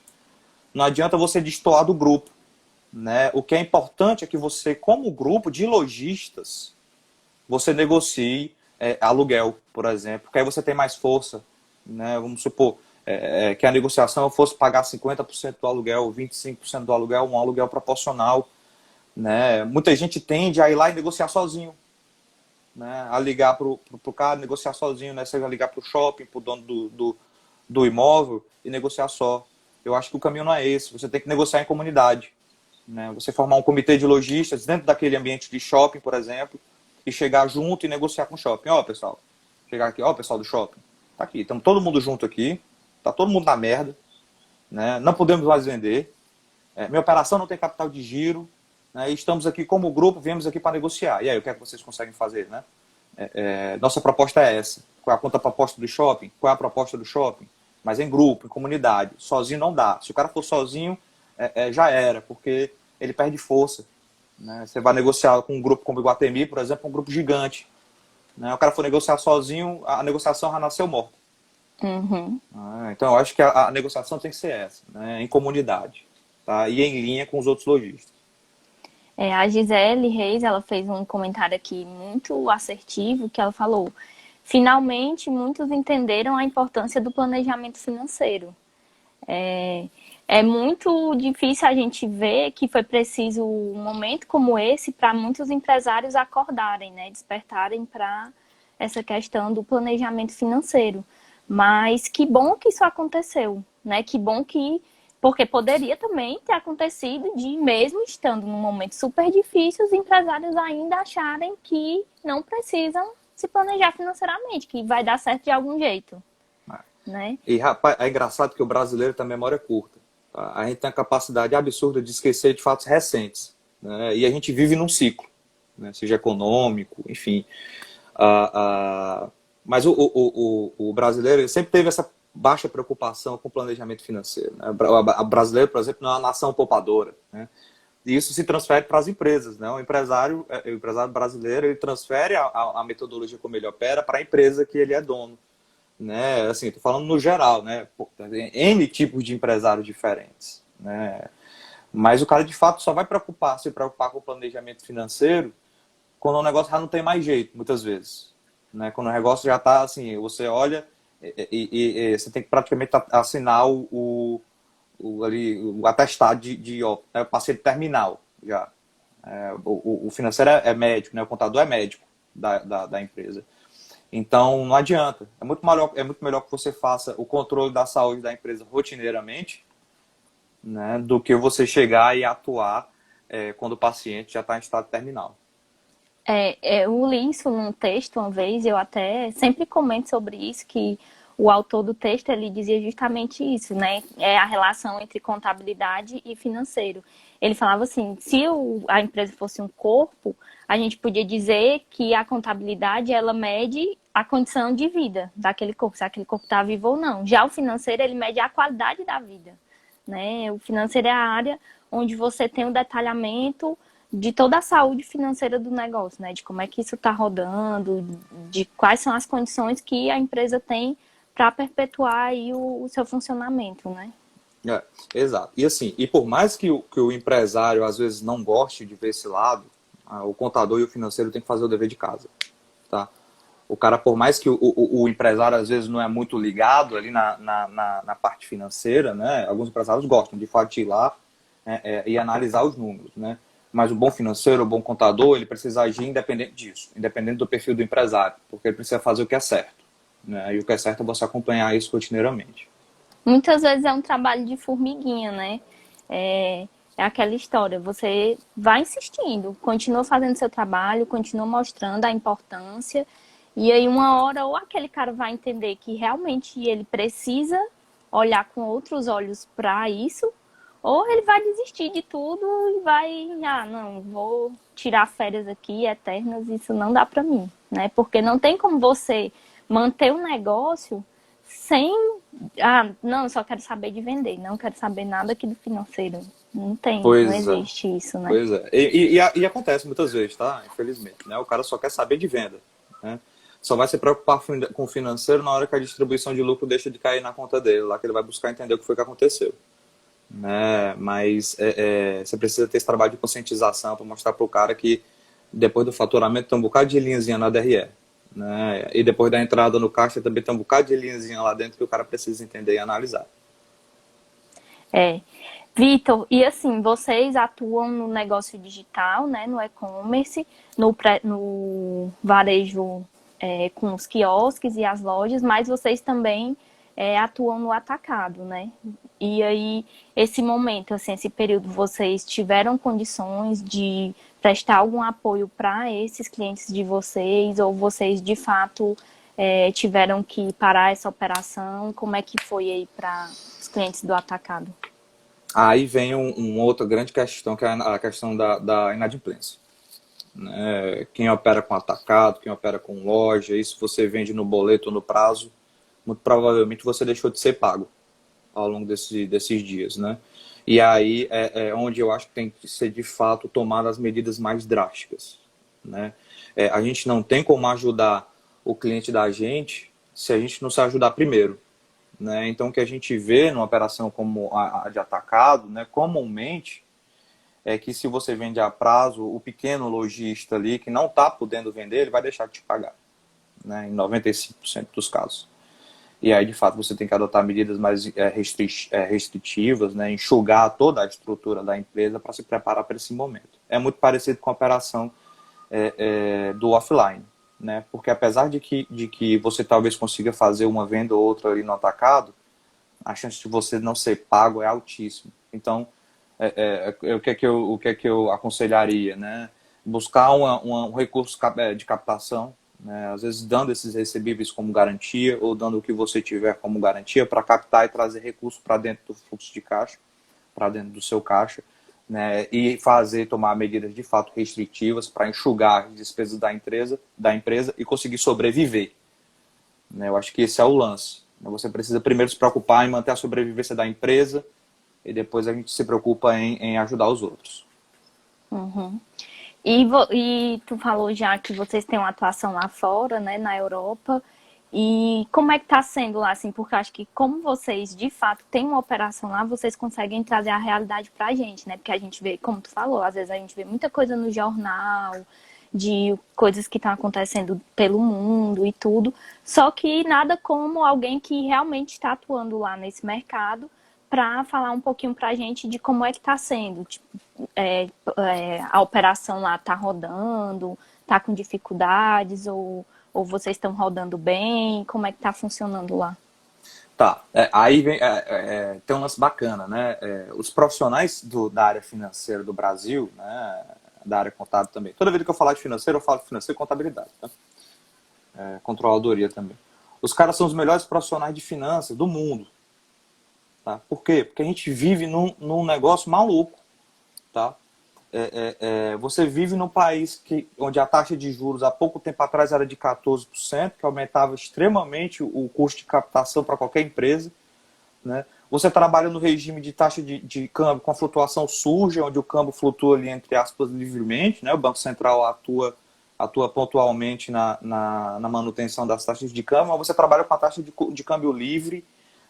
Não adianta você destoar do grupo, né? O que é importante é que você, como grupo de lojistas, você negocie aluguel, por exemplo, porque aí você tem mais força, né? Vamos supor que a negociação fosse pagar 50% do aluguel, 25% do aluguel, um aluguel proporcional, né? Muita gente tende a ir lá e negociar sozinho, né? A ligar pro cara, negociar sozinho, né? Você vai ligar pro shopping, pro dono do imóvel e negociar só. Eu acho que o caminho não é esse. Você tem que negociar em comunidade, né? Você formar um comitê de lojistas dentro daquele ambiente de shopping, por exemplo, e chegar junto e negociar com o shopping. Ó, pessoal, chegar aqui, ó, pessoal do shopping, tá aqui, estamos todo mundo junto aqui, tá todo mundo na merda, né? Não podemos mais vender, minha operação não tem capital de giro, né? E estamos aqui como grupo, viemos aqui para negociar. E aí, o que é que vocês conseguem fazer, né? Nossa proposta é essa. Qual é a contraproposta do shopping? Qual é a proposta do shopping? Mas em grupo, em comunidade. Sozinho não dá. Se o cara for sozinho, já era, porque ele perde força, né? Você vai negociar com um grupo como o Iguatemi, por exemplo, um grupo gigante, né? O cara for negociar sozinho, a negociação já nasceu morta. Uhum. Então, eu acho que a negociação tem que ser essa, né? Em comunidade, tá? E em linha com os outros lojistas. A Gisele Reis, ela fez um comentário aqui muito assertivo, que ela falou: finalmente, muitos entenderam a importância do planejamento financeiro. É muito difícil a gente ver que foi preciso um momento como esse para muitos empresários acordarem, né? Despertarem para essa questão do planejamento financeiro. Mas que bom que isso aconteceu, né? Que bom que... Porque poderia também ter acontecido de, mesmo estando num momento super difícil, os empresários ainda acharem que não precisam se planejar financeiramente, que vai dar certo de algum jeito, né? E, rapaz, é engraçado que o brasileiro tem a memória curta. Tá? A gente tem a capacidade absurda de esquecer de fatos recentes, né? E a gente vive num ciclo, né? Seja econômico, enfim. Mas o brasileiro sempre teve essa baixa preocupação com o planejamento financeiro, né? O brasileiro, por exemplo, não é uma nação poupadora, né? E isso se transfere para as empresas, né? O empresário brasileiro, ele transfere a metodologia como ele opera para a empresa que ele é dono, né? Assim, tô falando no geral, né? Tem N tipos de empresários diferentes, né? Mas o cara, de fato, só vai se preocupar com o planejamento financeiro quando o negócio já não tem mais jeito, muitas vezes, né? Quando o negócio já está assim, você olha e você tem que praticamente assinar o atestado de paciente terminal já. O financeiro é médico, né? O contador é médico da empresa. Então, não adianta. É muito melhor que você faça o controle da saúde da empresa rotineiramente, né, do que você chegar e atuar quando o paciente já está em estado terminal. Eu li isso num texto uma vez, eu até sempre comento sobre isso, que o autor do texto, ele dizia justamente isso, né? É a relação entre contabilidade e financeiro. Ele falava assim, se a empresa fosse um corpo, a gente podia dizer que a contabilidade, ela mede a condição de vida daquele corpo, se aquele corpo está vivo ou não. Já o financeiro, ele mede a qualidade da vida, né? O financeiro é a área onde você tem o detalhamento de toda a saúde financeira do negócio, né? De como é que isso está rodando, de quais são as condições que a empresa tem para perpetuar aí o seu funcionamento, né? Exato. E assim, e por mais que o empresário às vezes não goste de ver esse lado, o contador e o financeiro têm que fazer o dever de casa, tá? O cara, por mais que o empresário às vezes não é muito ligado ali na parte financeira, né? Alguns empresários gostam de fato ir lá e analisar os números, né? Mas o bom financeiro, o bom contador, ele precisa agir independente disso, independente do perfil do empresário, porque ele precisa fazer o que é certo, né? E o que é certo é você acompanhar isso rotineiramente. Muitas vezes é um trabalho de formiguinha, né? É aquela história, você vai insistindo, continua fazendo seu trabalho, continua mostrando a importância, e aí uma hora ou aquele cara vai entender que realmente ele precisa olhar com outros olhos para isso, ou ele vai desistir de tudo e vai, não, vou tirar férias aqui eternas, isso não dá para mim, né? Porque não tem como você manter o negócio sem, não, eu só quero saber de vender, não quero saber nada aqui do financeiro. Não tem, não Pois é, existe isso, né? pois é. E acontece muitas vezes, tá? Infelizmente, né? O cara só quer saber de venda, né? Só vai se preocupar com o financeiro na hora que a distribuição de lucro deixa de cair na conta dele, lá que ele vai buscar entender o que foi que aconteceu, né? Mas você precisa ter esse trabalho de conscientização para mostrar para o cara que depois do faturamento tem um bocado de linhazinha na DRE, né? E depois da entrada no caixa também tem um bocado de linhazinha lá dentro que o cara precisa entender e analisar. Vitor, e assim, vocês atuam no negócio digital, né, no e-commerce, no varejo com os quiosques e as lojas, mas vocês também atuam no atacado, né? E aí, esse momento, assim, esse período, vocês tiveram condições de prestar algum apoio para esses clientes de vocês, ou vocês, de fato, tiveram que parar essa operação? Como é que foi aí para os clientes do atacado? Aí vem uma outra grande questão, que é a questão da inadimplência. Né? Quem opera com atacado, quem opera com loja, e se você vende no boleto ou no prazo, muito provavelmente você deixou de ser pago ao longo desses dias. Né? E aí é onde eu acho que tem que ser, de fato, tomadas as medidas mais drásticas. Né? A gente não tem como ajudar o cliente da gente se a gente não se ajudar primeiro. Né? Então, o que a gente vê numa operação como a de atacado, né, comumente, é que se você vende a prazo, o pequeno lojista ali que não está podendo vender, ele vai deixar de te pagar, né, em 95% dos casos. E aí, de fato, você tem que adotar medidas mais restritivas, né, enxugar toda a estrutura da empresa para se preparar para esse momento. É muito parecido com a operação do offline. Né? Porque apesar de que você talvez consiga fazer uma venda ou outra ali no atacado, a chance de você não ser pago é altíssima. Então, o que é que eu aconselharia? Né? Buscar um recurso de captação, né? Às vezes dando esses recebíveis como garantia ou dando o que você tiver como garantia para captar e trazer recurso para dentro do fluxo de caixa, para dentro do seu caixa. Né, e tomar medidas de fato restritivas para enxugar as despesas da empresa e conseguir sobreviver. Né, eu acho que esse é o lance. Você precisa primeiro se preocupar em manter a sobrevivência da empresa e depois a gente se preocupa em ajudar os outros. Uhum. E tu falou já que vocês têm uma atuação lá fora, né, na Europa. E como é que tá sendo lá, assim? Porque eu acho que como vocês, de fato, têm uma operação lá, vocês conseguem trazer a realidade pra gente, né? Porque a gente vê, como tu falou, às vezes a gente vê muita coisa no jornal, de coisas que estão acontecendo pelo mundo e tudo. Só que nada como alguém que realmente está atuando lá nesse mercado para falar um pouquinho pra gente de como é que tá sendo. Tipo, a operação lá tá rodando, tá com dificuldades ou vocês estão rodando bem? Como é que tá funcionando lá? Tá, aí vem, tem um lance bacana, né? Os profissionais da área financeira do Brasil, né, da área contábil também. Toda vez que eu falar de financeiro, eu falo de financeiro e contabilidade, tá? Controladoria também. Os caras são os melhores profissionais de finanças do mundo. Tá? Por quê? Porque a gente vive num negócio maluco. Tá? Você vive num país onde a taxa de juros há pouco tempo atrás era de 14%, que aumentava extremamente o custo de captação para qualquer empresa. Né? Você trabalha no regime de taxa de câmbio com a flutuação surge, onde o câmbio flutua ali, entre aspas, livremente. Né? O Banco Central atua pontualmente na manutenção das taxas de câmbio, mas você trabalha com a taxa de câmbio livre.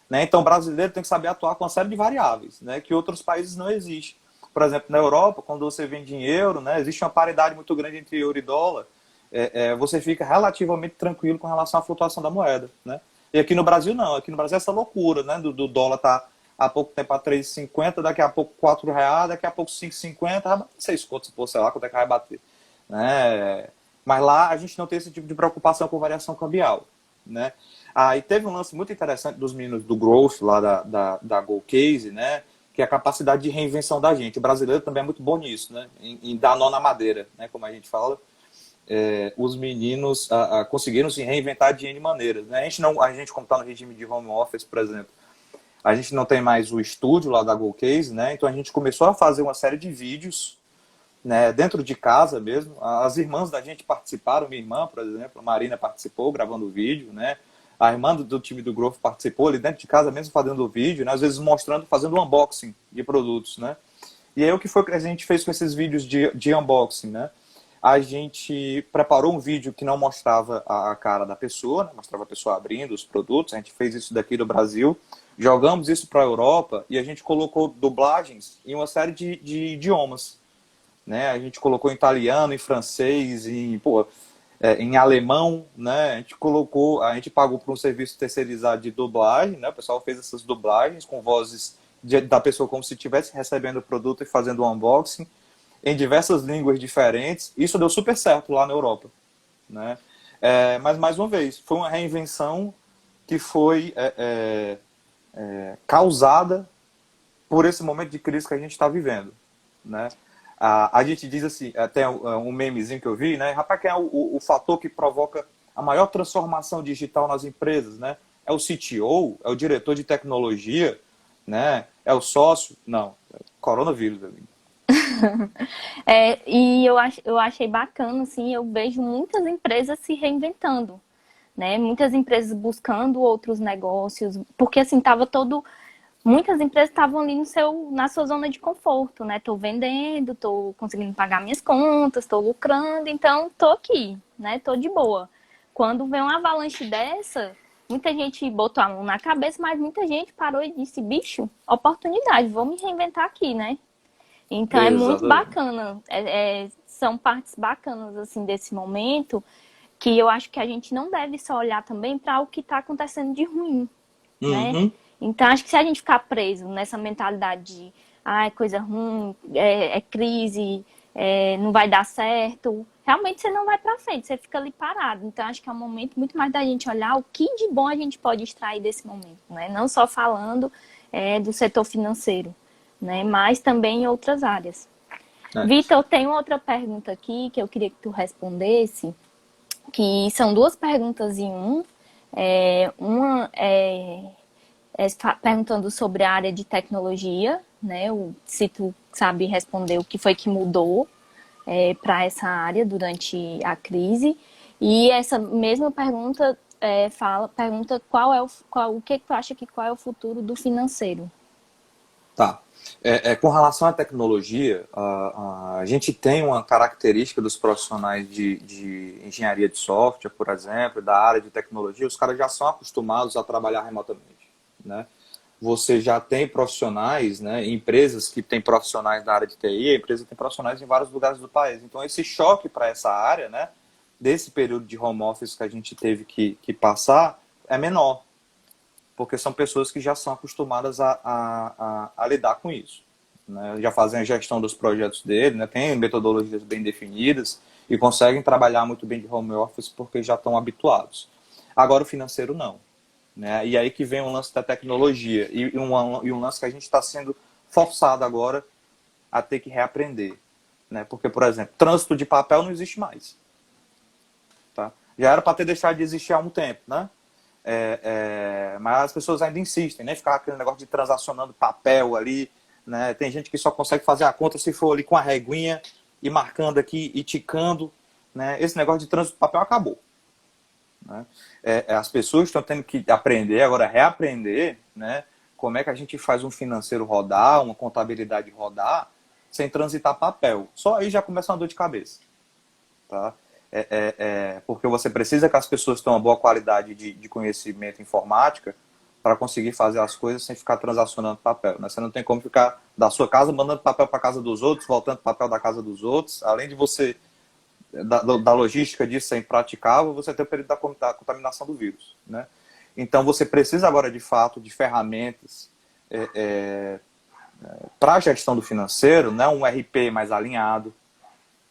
Né? Então, o brasileiro tem que saber atuar com uma série de variáveis, né? Que outros países não existem. Por exemplo, na Europa, quando você vende em euro, né, existe uma paridade muito grande entre euro e dólar, você fica relativamente tranquilo com relação à flutuação da moeda. Né? E aqui no Brasil, não. Aqui no Brasil é essa loucura, né? Do dólar tá há pouco tempo a 3,50, daqui a pouco R$ 4, daqui a pouco 5,50, vai bater 6 contos, sei lá quanto é que vai bater. Né? Mas lá a gente não tem esse tipo de preocupação com variação cambial. Né? E teve um lance muito interessante dos meninos do Growth, lá da GoCase, né? Que é a capacidade de reinvenção da gente. O brasileiro também é muito bom nisso, né? Em dar nó na madeira, né? Como a gente fala. Os meninos conseguiram se reinventar de N maneiras. Né? A gente, como está no regime de home office, por exemplo, a gente não tem mais o estúdio lá da GoCase, né? Então a gente começou a fazer uma série de vídeos, né, dentro de casa mesmo. As irmãs da gente participaram, minha irmã, por exemplo, a Marina participou gravando o vídeo, né? A irmã do time do Growth participou ali dentro de casa mesmo fazendo o vídeo, né? Às vezes mostrando, fazendo um unboxing de produtos, né? E aí o que foi que a gente fez com esses vídeos de unboxing, né? A gente preparou um vídeo que não mostrava a cara da pessoa, né? Mostrava a pessoa abrindo os produtos. A gente fez isso daqui do Brasil, jogamos isso para a Europa e a gente colocou dublagens em uma série de idiomas. Né? A gente colocou em italiano, em francês, em alemão, né? A gente pagou por um serviço terceirizado de dublagem, né? O pessoal fez essas dublagens com vozes da pessoa como se estivesse recebendo o produto e fazendo o unboxing em diversas línguas diferentes. Isso deu super certo lá na Europa, né? Mas, mais uma vez, foi uma reinvenção que foi causada por esse momento de crise que a gente está vivendo, né? A gente diz assim, até um memezinho que eu vi, né? Rapaz, quem é o fator que provoca a maior transformação digital nas empresas, né? É o CTO? É o diretor de tecnologia? Né? É o sócio? Não. É o coronavírus, meu amigo. E eu achei bacana, assim, eu vejo muitas empresas se reinventando, né? Muitas empresas buscando outros negócios, porque assim, muitas empresas estavam ali na sua zona de conforto, né? Tô vendendo, tô conseguindo pagar minhas contas, tô lucrando, então tô aqui, né? Tô de boa. Quando vem uma avalanche dessa, muita gente botou a mão na cabeça, mas muita gente parou e disse, bicho, oportunidade, vou me reinventar aqui, né? Então é muito Exatamente. bacana. São partes bacanas assim desse momento que eu acho que a gente não deve só olhar também para o que está acontecendo de ruim, né? Uhum. Então acho que se a gente ficar preso nessa mentalidade de é coisa ruim, é crise, não vai dar certo, realmente você não vai para frente, você fica ali parado. Então acho que é um momento muito mais da gente olhar o que de bom a gente pode extrair desse momento, né? Não só falando do setor financeiro, né? Mas também em outras áreas. É. Vitor, eu tenho outra pergunta aqui que eu queria que tu respondesse, que são duas perguntas em um. Uma perguntando sobre a área de tecnologia, né? Se tu sabe responder o que foi que mudou para essa área durante a crise. E essa mesma pergunta pergunta o que tu acha que qual é o futuro do financeiro? Tá. Com relação à tecnologia, a gente tem uma característica dos profissionais de engenharia de software, por exemplo, da área de tecnologia, os caras já são acostumados a trabalhar remotamente, né? Você já tem profissionais, né, empresas que têm profissionais da área de TI, a empresa tem profissionais em vários lugares do país. Então, esse choque para essa área, né, desse período de home office que a gente teve que passar, é menor, porque são pessoas que já são acostumadas a lidar com isso, né? Já fazem a gestão dos projetos dele, né? Tem metodologias bem definidas e conseguem trabalhar muito bem de home office porque já estão habituados. Agora o financeiro não, né? E aí que vem o lance da tecnologia e um lance que a gente está sendo forçado agora a ter que reaprender, né? Porque, por exemplo, trânsito de papel não existe mais, tá? Já era para ter deixado de existir há um tempo, né? Mas as pessoas ainda insistem, né? Ficar aquele negócio de transacionando papel ali, né? Tem gente que só consegue fazer a conta se for ali com a reguinha e marcando aqui e ticando, né? Esse negócio de trânsito de papel acabou, né? As pessoas estão tendo que aprender, agora reaprender, né? Como é que a gente faz um financeiro rodar, uma contabilidade rodar, sem transitar papel. Só aí já começa uma dor de cabeça, tá? Porque você precisa que as pessoas tenham uma boa qualidade de conhecimento informática para conseguir fazer as coisas sem ficar transacionando papel, né? Você não tem como ficar da sua casa mandando papel para a casa dos outros, voltando papel da casa dos outros. Além de você, da logística disso ser impraticável, você tem o período da contaminação do vírus, né? Então você precisa agora, de fato, de ferramentas para a gestão do financeiro, né? Um RP mais alinhado,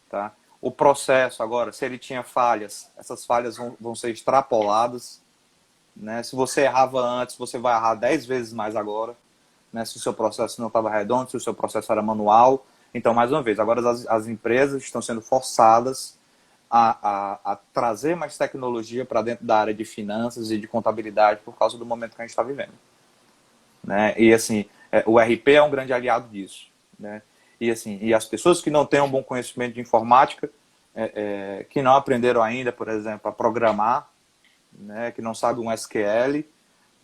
tá? O processo agora, se ele tinha falhas, essas falhas vão ser extrapoladas, né? Se você errava antes, você vai errar 10 vezes mais agora, né? Se o seu processo não estava redondo, se o seu processo era manual. Então, mais uma vez, agora as empresas estão sendo forçadas a trazer mais tecnologia para dentro da área de finanças e de contabilidade por causa do momento que a gente está vivendo, né? E assim, o RP é um grande aliado disso, né? E assim, e as pessoas que não têm um bom conhecimento de informática, que não aprenderam ainda, por exemplo, a programar, né, que não sabem um SQL,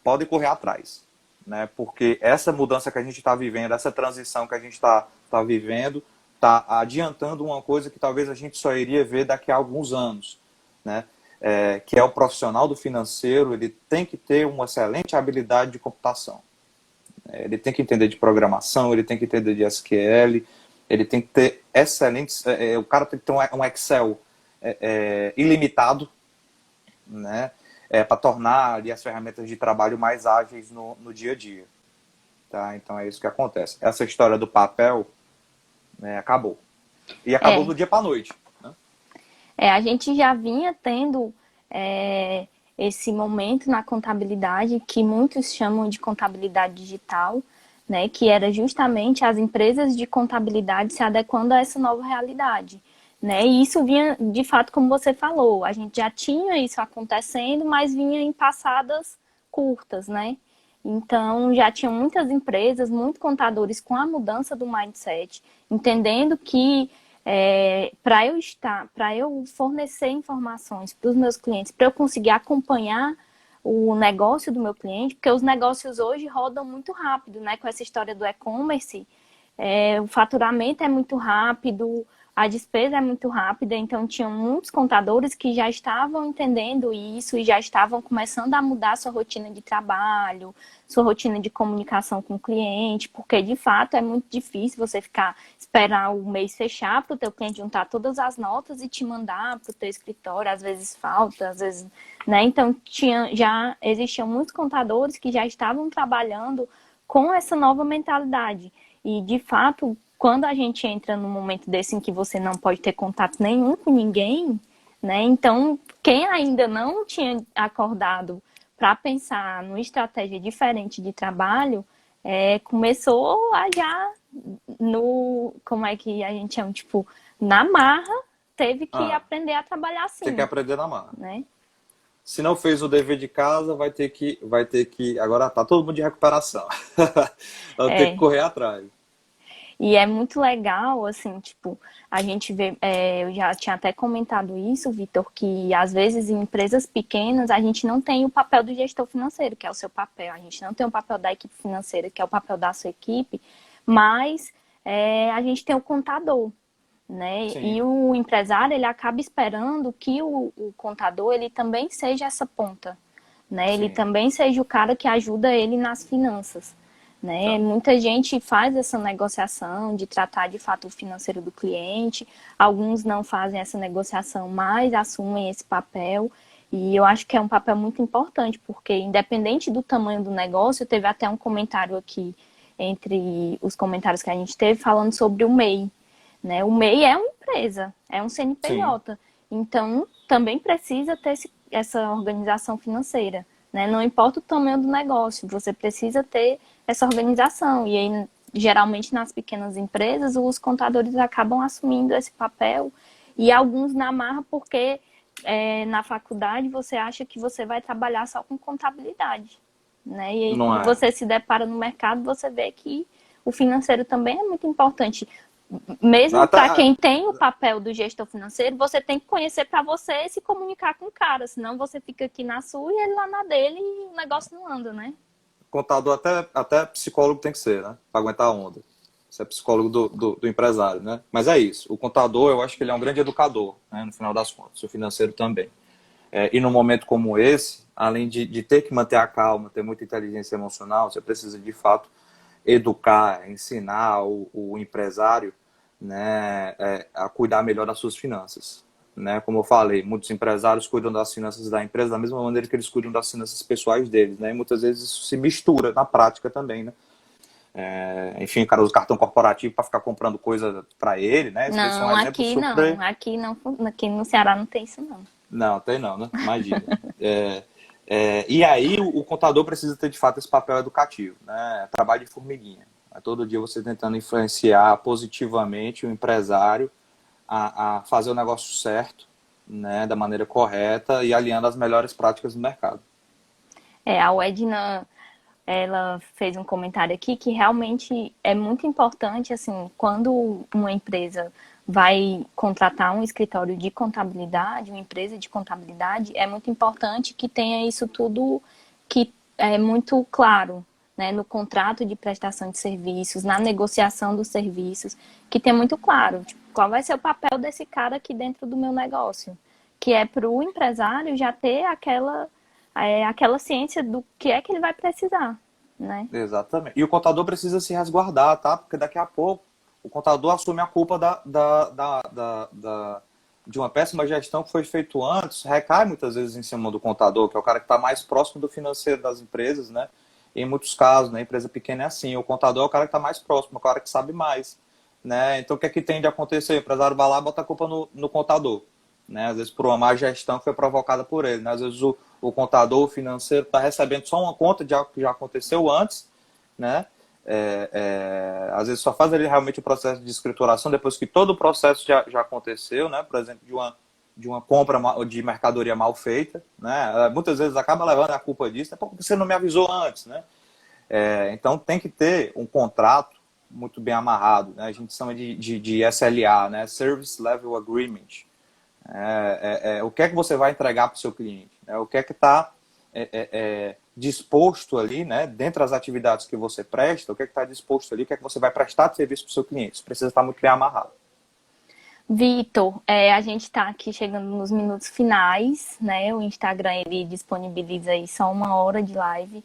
podem correr atrás, né? Porque essa mudança que a gente está vivendo, essa transição que a gente está vivendo, está adiantando uma coisa que talvez a gente só iria ver daqui a alguns anos, né? Que é o profissional do financeiro, ele tem que ter uma excelente habilidade de computação. Ele tem que entender de programação, ele tem que entender de SQL, ele tem que ter excelentes... o cara tem que ter um Excel ilimitado, né? Para tornar ali as ferramentas de trabalho mais ágeis no dia a dia. tá? Então é isso que acontece. Essa história do papel, né, acabou. E acabou É, do dia para noite, né? a gente já vinha tendo é, esse momento na contabilidade que muitos chamam de contabilidade digital, né, que era justamente as empresas de contabilidade se adequando a essa nova realidade. Né? E isso vinha, de fato, como você falou, a gente já tinha isso acontecendo, mas vinha em passadas curtas, né? Então, já tinham muitas empresas, muitos contadores com a mudança do mindset, entendendo que para eu fornecer informações para os meus clientes, para eu conseguir acompanhar o negócio do meu cliente, porque os negócios hoje rodam muito rápido, né? Com essa história do e-commerce, o faturamento é muito rápido, a despesa é muito rápida, então tinham muitos contadores que já estavam entendendo isso e já estavam começando a mudar sua rotina de trabalho, sua rotina de comunicação com o cliente, porque de fato é muito difícil você esperar o mês fechar para o teu cliente juntar todas as notas e te mandar para o teu escritório, às vezes falta, às vezes, né? Então já existiam muitos contadores que já estavam trabalhando com essa nova mentalidade. E, de fato, quando a gente entra num momento desse em que você não pode ter contato nenhum com ninguém, né? Então, quem ainda não tinha acordado para pensar numa estratégia diferente de trabalho, começou a já como é que a gente chama, tipo, na marra, teve que Ah, aprender a trabalhar tem que assim, aprender na marra. né? Se não fez o dever de casa, vai ter que, agora tá todo mundo de recuperação. Vai ter que É, correr atrás. E é muito legal, assim, tipo, a gente vê, eu já tinha até comentado isso, Vitor, que às vezes em empresas pequenas a gente não tem o papel do gestor financeiro, que é o seu papel, a gente não tem o papel da equipe financeira, que é o papel da sua equipe, mas a gente tem o contador, né? E Sim, o empresário, ele acaba esperando que o contador, ele também seja essa ponta, né? Ele sim. também seja o cara que ajuda ele nas finanças, né? Tá. Muita gente faz essa negociação de tratar de fato o financeiro do cliente, alguns não fazem essa negociação, mas assumem esse papel. E eu acho que é um papel muito importante, porque independente do tamanho do negócio, teve até um comentário aqui entre os comentários que a gente teve falando sobre o MEI, né? O MEI é uma empresa, é um Sim. CNPJ, então também precisa ter essa organização financeira, né? Não importa o tamanho do negócio, você precisa ter essa organização. E aí, geralmente nas pequenas empresas, os contadores acabam assumindo esse papel e alguns na marra porque na faculdade você acha que você vai trabalhar só com contabilidade, né? E aí Não quando é. você se depara no mercado, você vê que o financeiro também é muito importante. Mesmo Até, para quem tem o papel do gestor financeiro, você tem que conhecer para você se comunicar com o cara, senão você fica aqui na sua e ele lá na dele e o negócio não anda, né? contador, até psicólogo tem que ser, né? Para aguentar a onda. Você é psicólogo do empresário, né? Mas é isso. O contador, eu acho que ele é um grande educador, né? No final das contas. O financeiro também. E num momento como esse, além de ter que manter a calma, ter muita inteligência emocional, você precisa, de fato, educar, ensinar o empresário, né, a cuidar melhor das suas finanças. Né? Como eu falei, muitos empresários cuidam das finanças da empresa da mesma maneira que eles cuidam das finanças pessoais deles, né? E muitas vezes isso se mistura na prática também, né? Enfim, o cara usa o cartão corporativo para ficar comprando coisa para ele, né? Esse é um Não, exemplo aqui não. super. Aqui não, aqui no Ceará não tem isso não. Não, tem não, né? Imagina. E aí o contador precisa ter de fato esse papel educativo, né? Trabalho de formiguinha. Todo dia você tentando influenciar positivamente o empresário a fazer o negócio certo, né? Da maneira correta e alinhando as melhores práticas do mercado. A Edna, ela fez um comentário aqui que realmente é muito importante, assim, quando uma empresa vai contratar um escritório de contabilidade, uma empresa de contabilidade, é muito importante que tenha isso tudo que é muito claro, né, no contrato de prestação de serviços, na negociação dos serviços, que tem muito claro, tipo, qual vai ser o papel desse cara aqui dentro do meu negócio, que é para o empresário já ter aquela ciência do que é que ele vai precisar, né? Exatamente. E o contador precisa se resguardar, tá? Porque daqui a pouco o contador assume a culpa de uma péssima gestão que foi feita antes, recai muitas vezes em cima do contador, que é o cara que está mais próximo do financeiro das empresas, né? em muitos casos, né, empresa pequena é assim, o contador é o cara que está mais próximo, é o cara que sabe mais, né? Então, o que é que tende a acontecer? O empresário vai lá e bota a culpa no contador, né? Às vezes por uma má gestão que foi provocada por ele, né? Às vezes o contador, o financeiro, está recebendo só uma conta de algo que já aconteceu antes, né? Às vezes só faz ali realmente o processo de escrituração depois que todo o processo já aconteceu, né? Por exemplo, de uma compra de mercadoria mal feita, né? Muitas vezes acaba levando a culpa disso, é porque você não me avisou antes, né? Então tem que ter um contrato muito bem amarrado, né? A gente chama de SLA, né? Service Level Agreement. O que é que você vai entregar para o seu cliente? O que é que está disposto ali, né? Dentro das atividades que você presta, o que é que está disposto ali, o que é que você vai prestar de serviço para o seu cliente? Isso precisa estar muito bem amarrado. Vitor, a gente está aqui chegando nos minutos finais, né? O Instagram ele disponibiliza aí só 1 hora de live.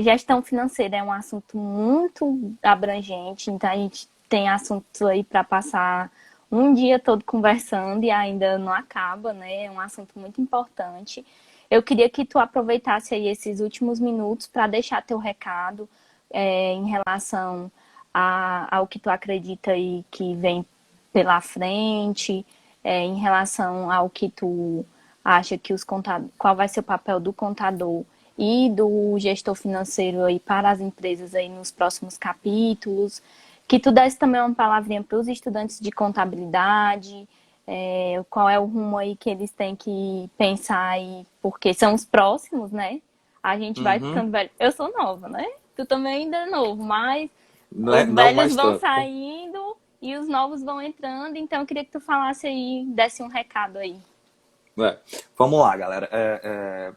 Gestão financeira é um assunto muito abrangente, então a gente tem assuntos aí para passar um dia todo conversando e ainda não acaba, né? É um assunto muito importante. Eu queria que tu aproveitasse aí esses últimos minutos para deixar teu recado em relação ao que tu acredita aí que vem pela frente, em relação ao que tu acha que qual vai ser o papel do contador e do gestor financeiro aí para as empresas aí nos próximos capítulos, que tu desse também uma palavrinha para os estudantes de contabilidade, qual é o rumo aí que eles têm que pensar aí, porque são os próximos, né? A gente vai Uhum. ficando velho. Eu sou nova, né? Tu também ainda é novo, mas os Não velhos mais vão tanto. saindo e os novos vão entrando, então eu queria que tu falasse aí, desse um recado aí. É, vamos lá, galera.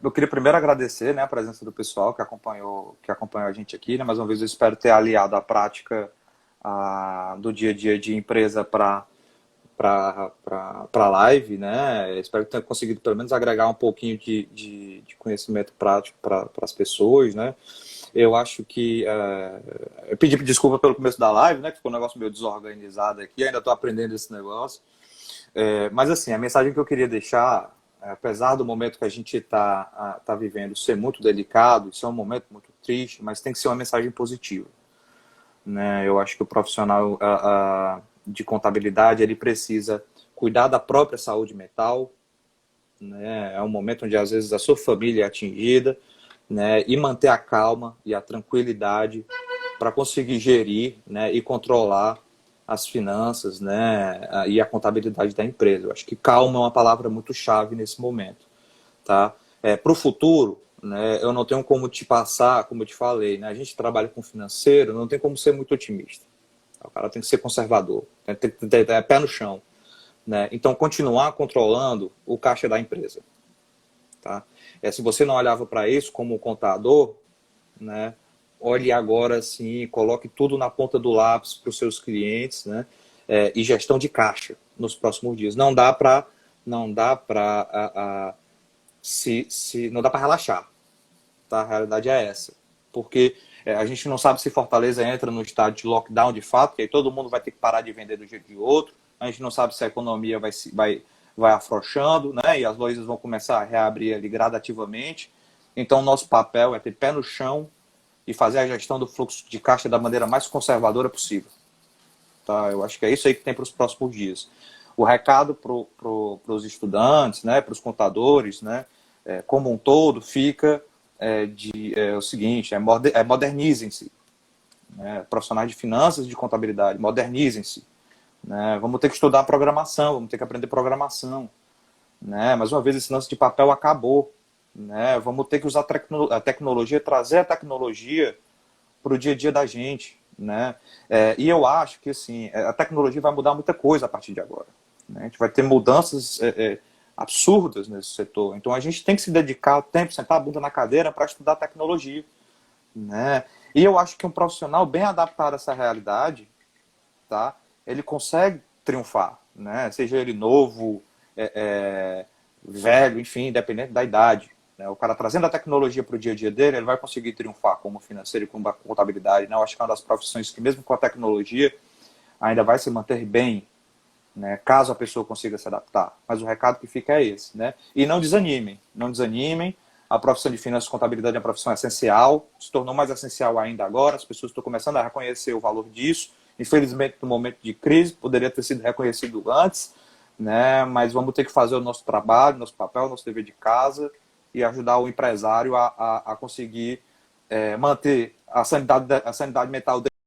Eu queria primeiro agradecer, né, a presença do pessoal que acompanhou a gente aqui, né? Mais uma vez eu espero ter aliado a prática do dia a dia de empresa para live, né? Espero que tenha conseguido pelo menos agregar um pouquinho de conhecimento prático para as pessoas, né? Eu acho que eu pedi desculpa pelo começo da live, né? Que ficou um negócio meio desorganizado aqui, ainda estou aprendendo esse negócio. Mas assim, a mensagem que eu queria deixar, apesar do momento que a gente tá vivendo ser muito delicado, isso é um momento muito triste, mas tem que ser uma mensagem positiva, né? Eu acho que o profissional de contabilidade ele precisa cuidar da própria saúde mental, né? É um momento onde às vezes a sua família é atingida, né? E manter a calma e a tranquilidade para conseguir gerir, né, e controlar as finanças, né, e a contabilidade da empresa. Eu acho que calma é uma palavra muito chave nesse momento, tá? Para o futuro, né, eu não tenho como te passar, como eu te falei, né, a gente trabalha com financeiro, não tem como ser muito otimista. O cara tem que ser conservador, tem que ter pé no chão, né? Então, continuar controlando o caixa da empresa, tá? Se você não olhava para isso como contador, né, olhe agora sim, coloque tudo na ponta do lápis para os seus clientes, né? E gestão de caixa nos próximos dias. Não dá para não dá para relaxar, tá? A realidade é essa, porque a gente não sabe se Fortaleza entra no estado de lockdown de fato, que aí todo mundo vai ter que parar de vender do jeito de outro. A gente não sabe se a economia vai afrouxando, né? E as lojas vão começar a reabrir ali gradativamente. Então, o nosso papel é ter pé no chão e fazer a gestão do fluxo de caixa da maneira mais conservadora possível. Tá? Eu acho que é isso aí que tem para os próximos dias. O recado para os estudantes, né, para os contadores, né, como um todo, fica o seguinte, modernizem-se. Né, profissionais de finanças e de contabilidade, modernizem-se. Né, vamos ter que estudar programação, vamos ter que aprender programação. Né, mais uma vez, esse lance de papel acabou. Né, vamos ter que usar a tecnologia, trazer a tecnologia para o dia a dia da gente, né? E eu acho que assim, a tecnologia vai mudar muita coisa a partir de agora, né? A gente vai ter mudanças absurdas nesse setor. Então a gente tem que se dedicar o tempo, sentar a bunda na cadeira para estudar tecnologia, né? E eu acho que um profissional bem adaptado a essa realidade, tá? Ele consegue triunfar, né? Seja ele novo, velho, enfim, independente da idade. O cara trazendo a tecnologia para o dia a dia dele, ele vai conseguir triunfar como financeiro e como contabilidade. Né? Eu acho que é uma das profissões que, mesmo com a tecnologia, ainda vai se manter bem, né? Caso a pessoa consiga se adaptar. Mas o recado que fica é esse. Né? E não desanimem, não desanimem. a profissão de finanças e contabilidade é uma profissão essencial, se tornou mais essencial ainda agora, as pessoas estão começando a reconhecer o valor disso. Infelizmente, no momento de crise, poderia ter sido reconhecido antes, né? Mas vamos ter que fazer o nosso trabalho, nosso papel, nosso dever de casa e ajudar o empresário a conseguir manter a sanidade mental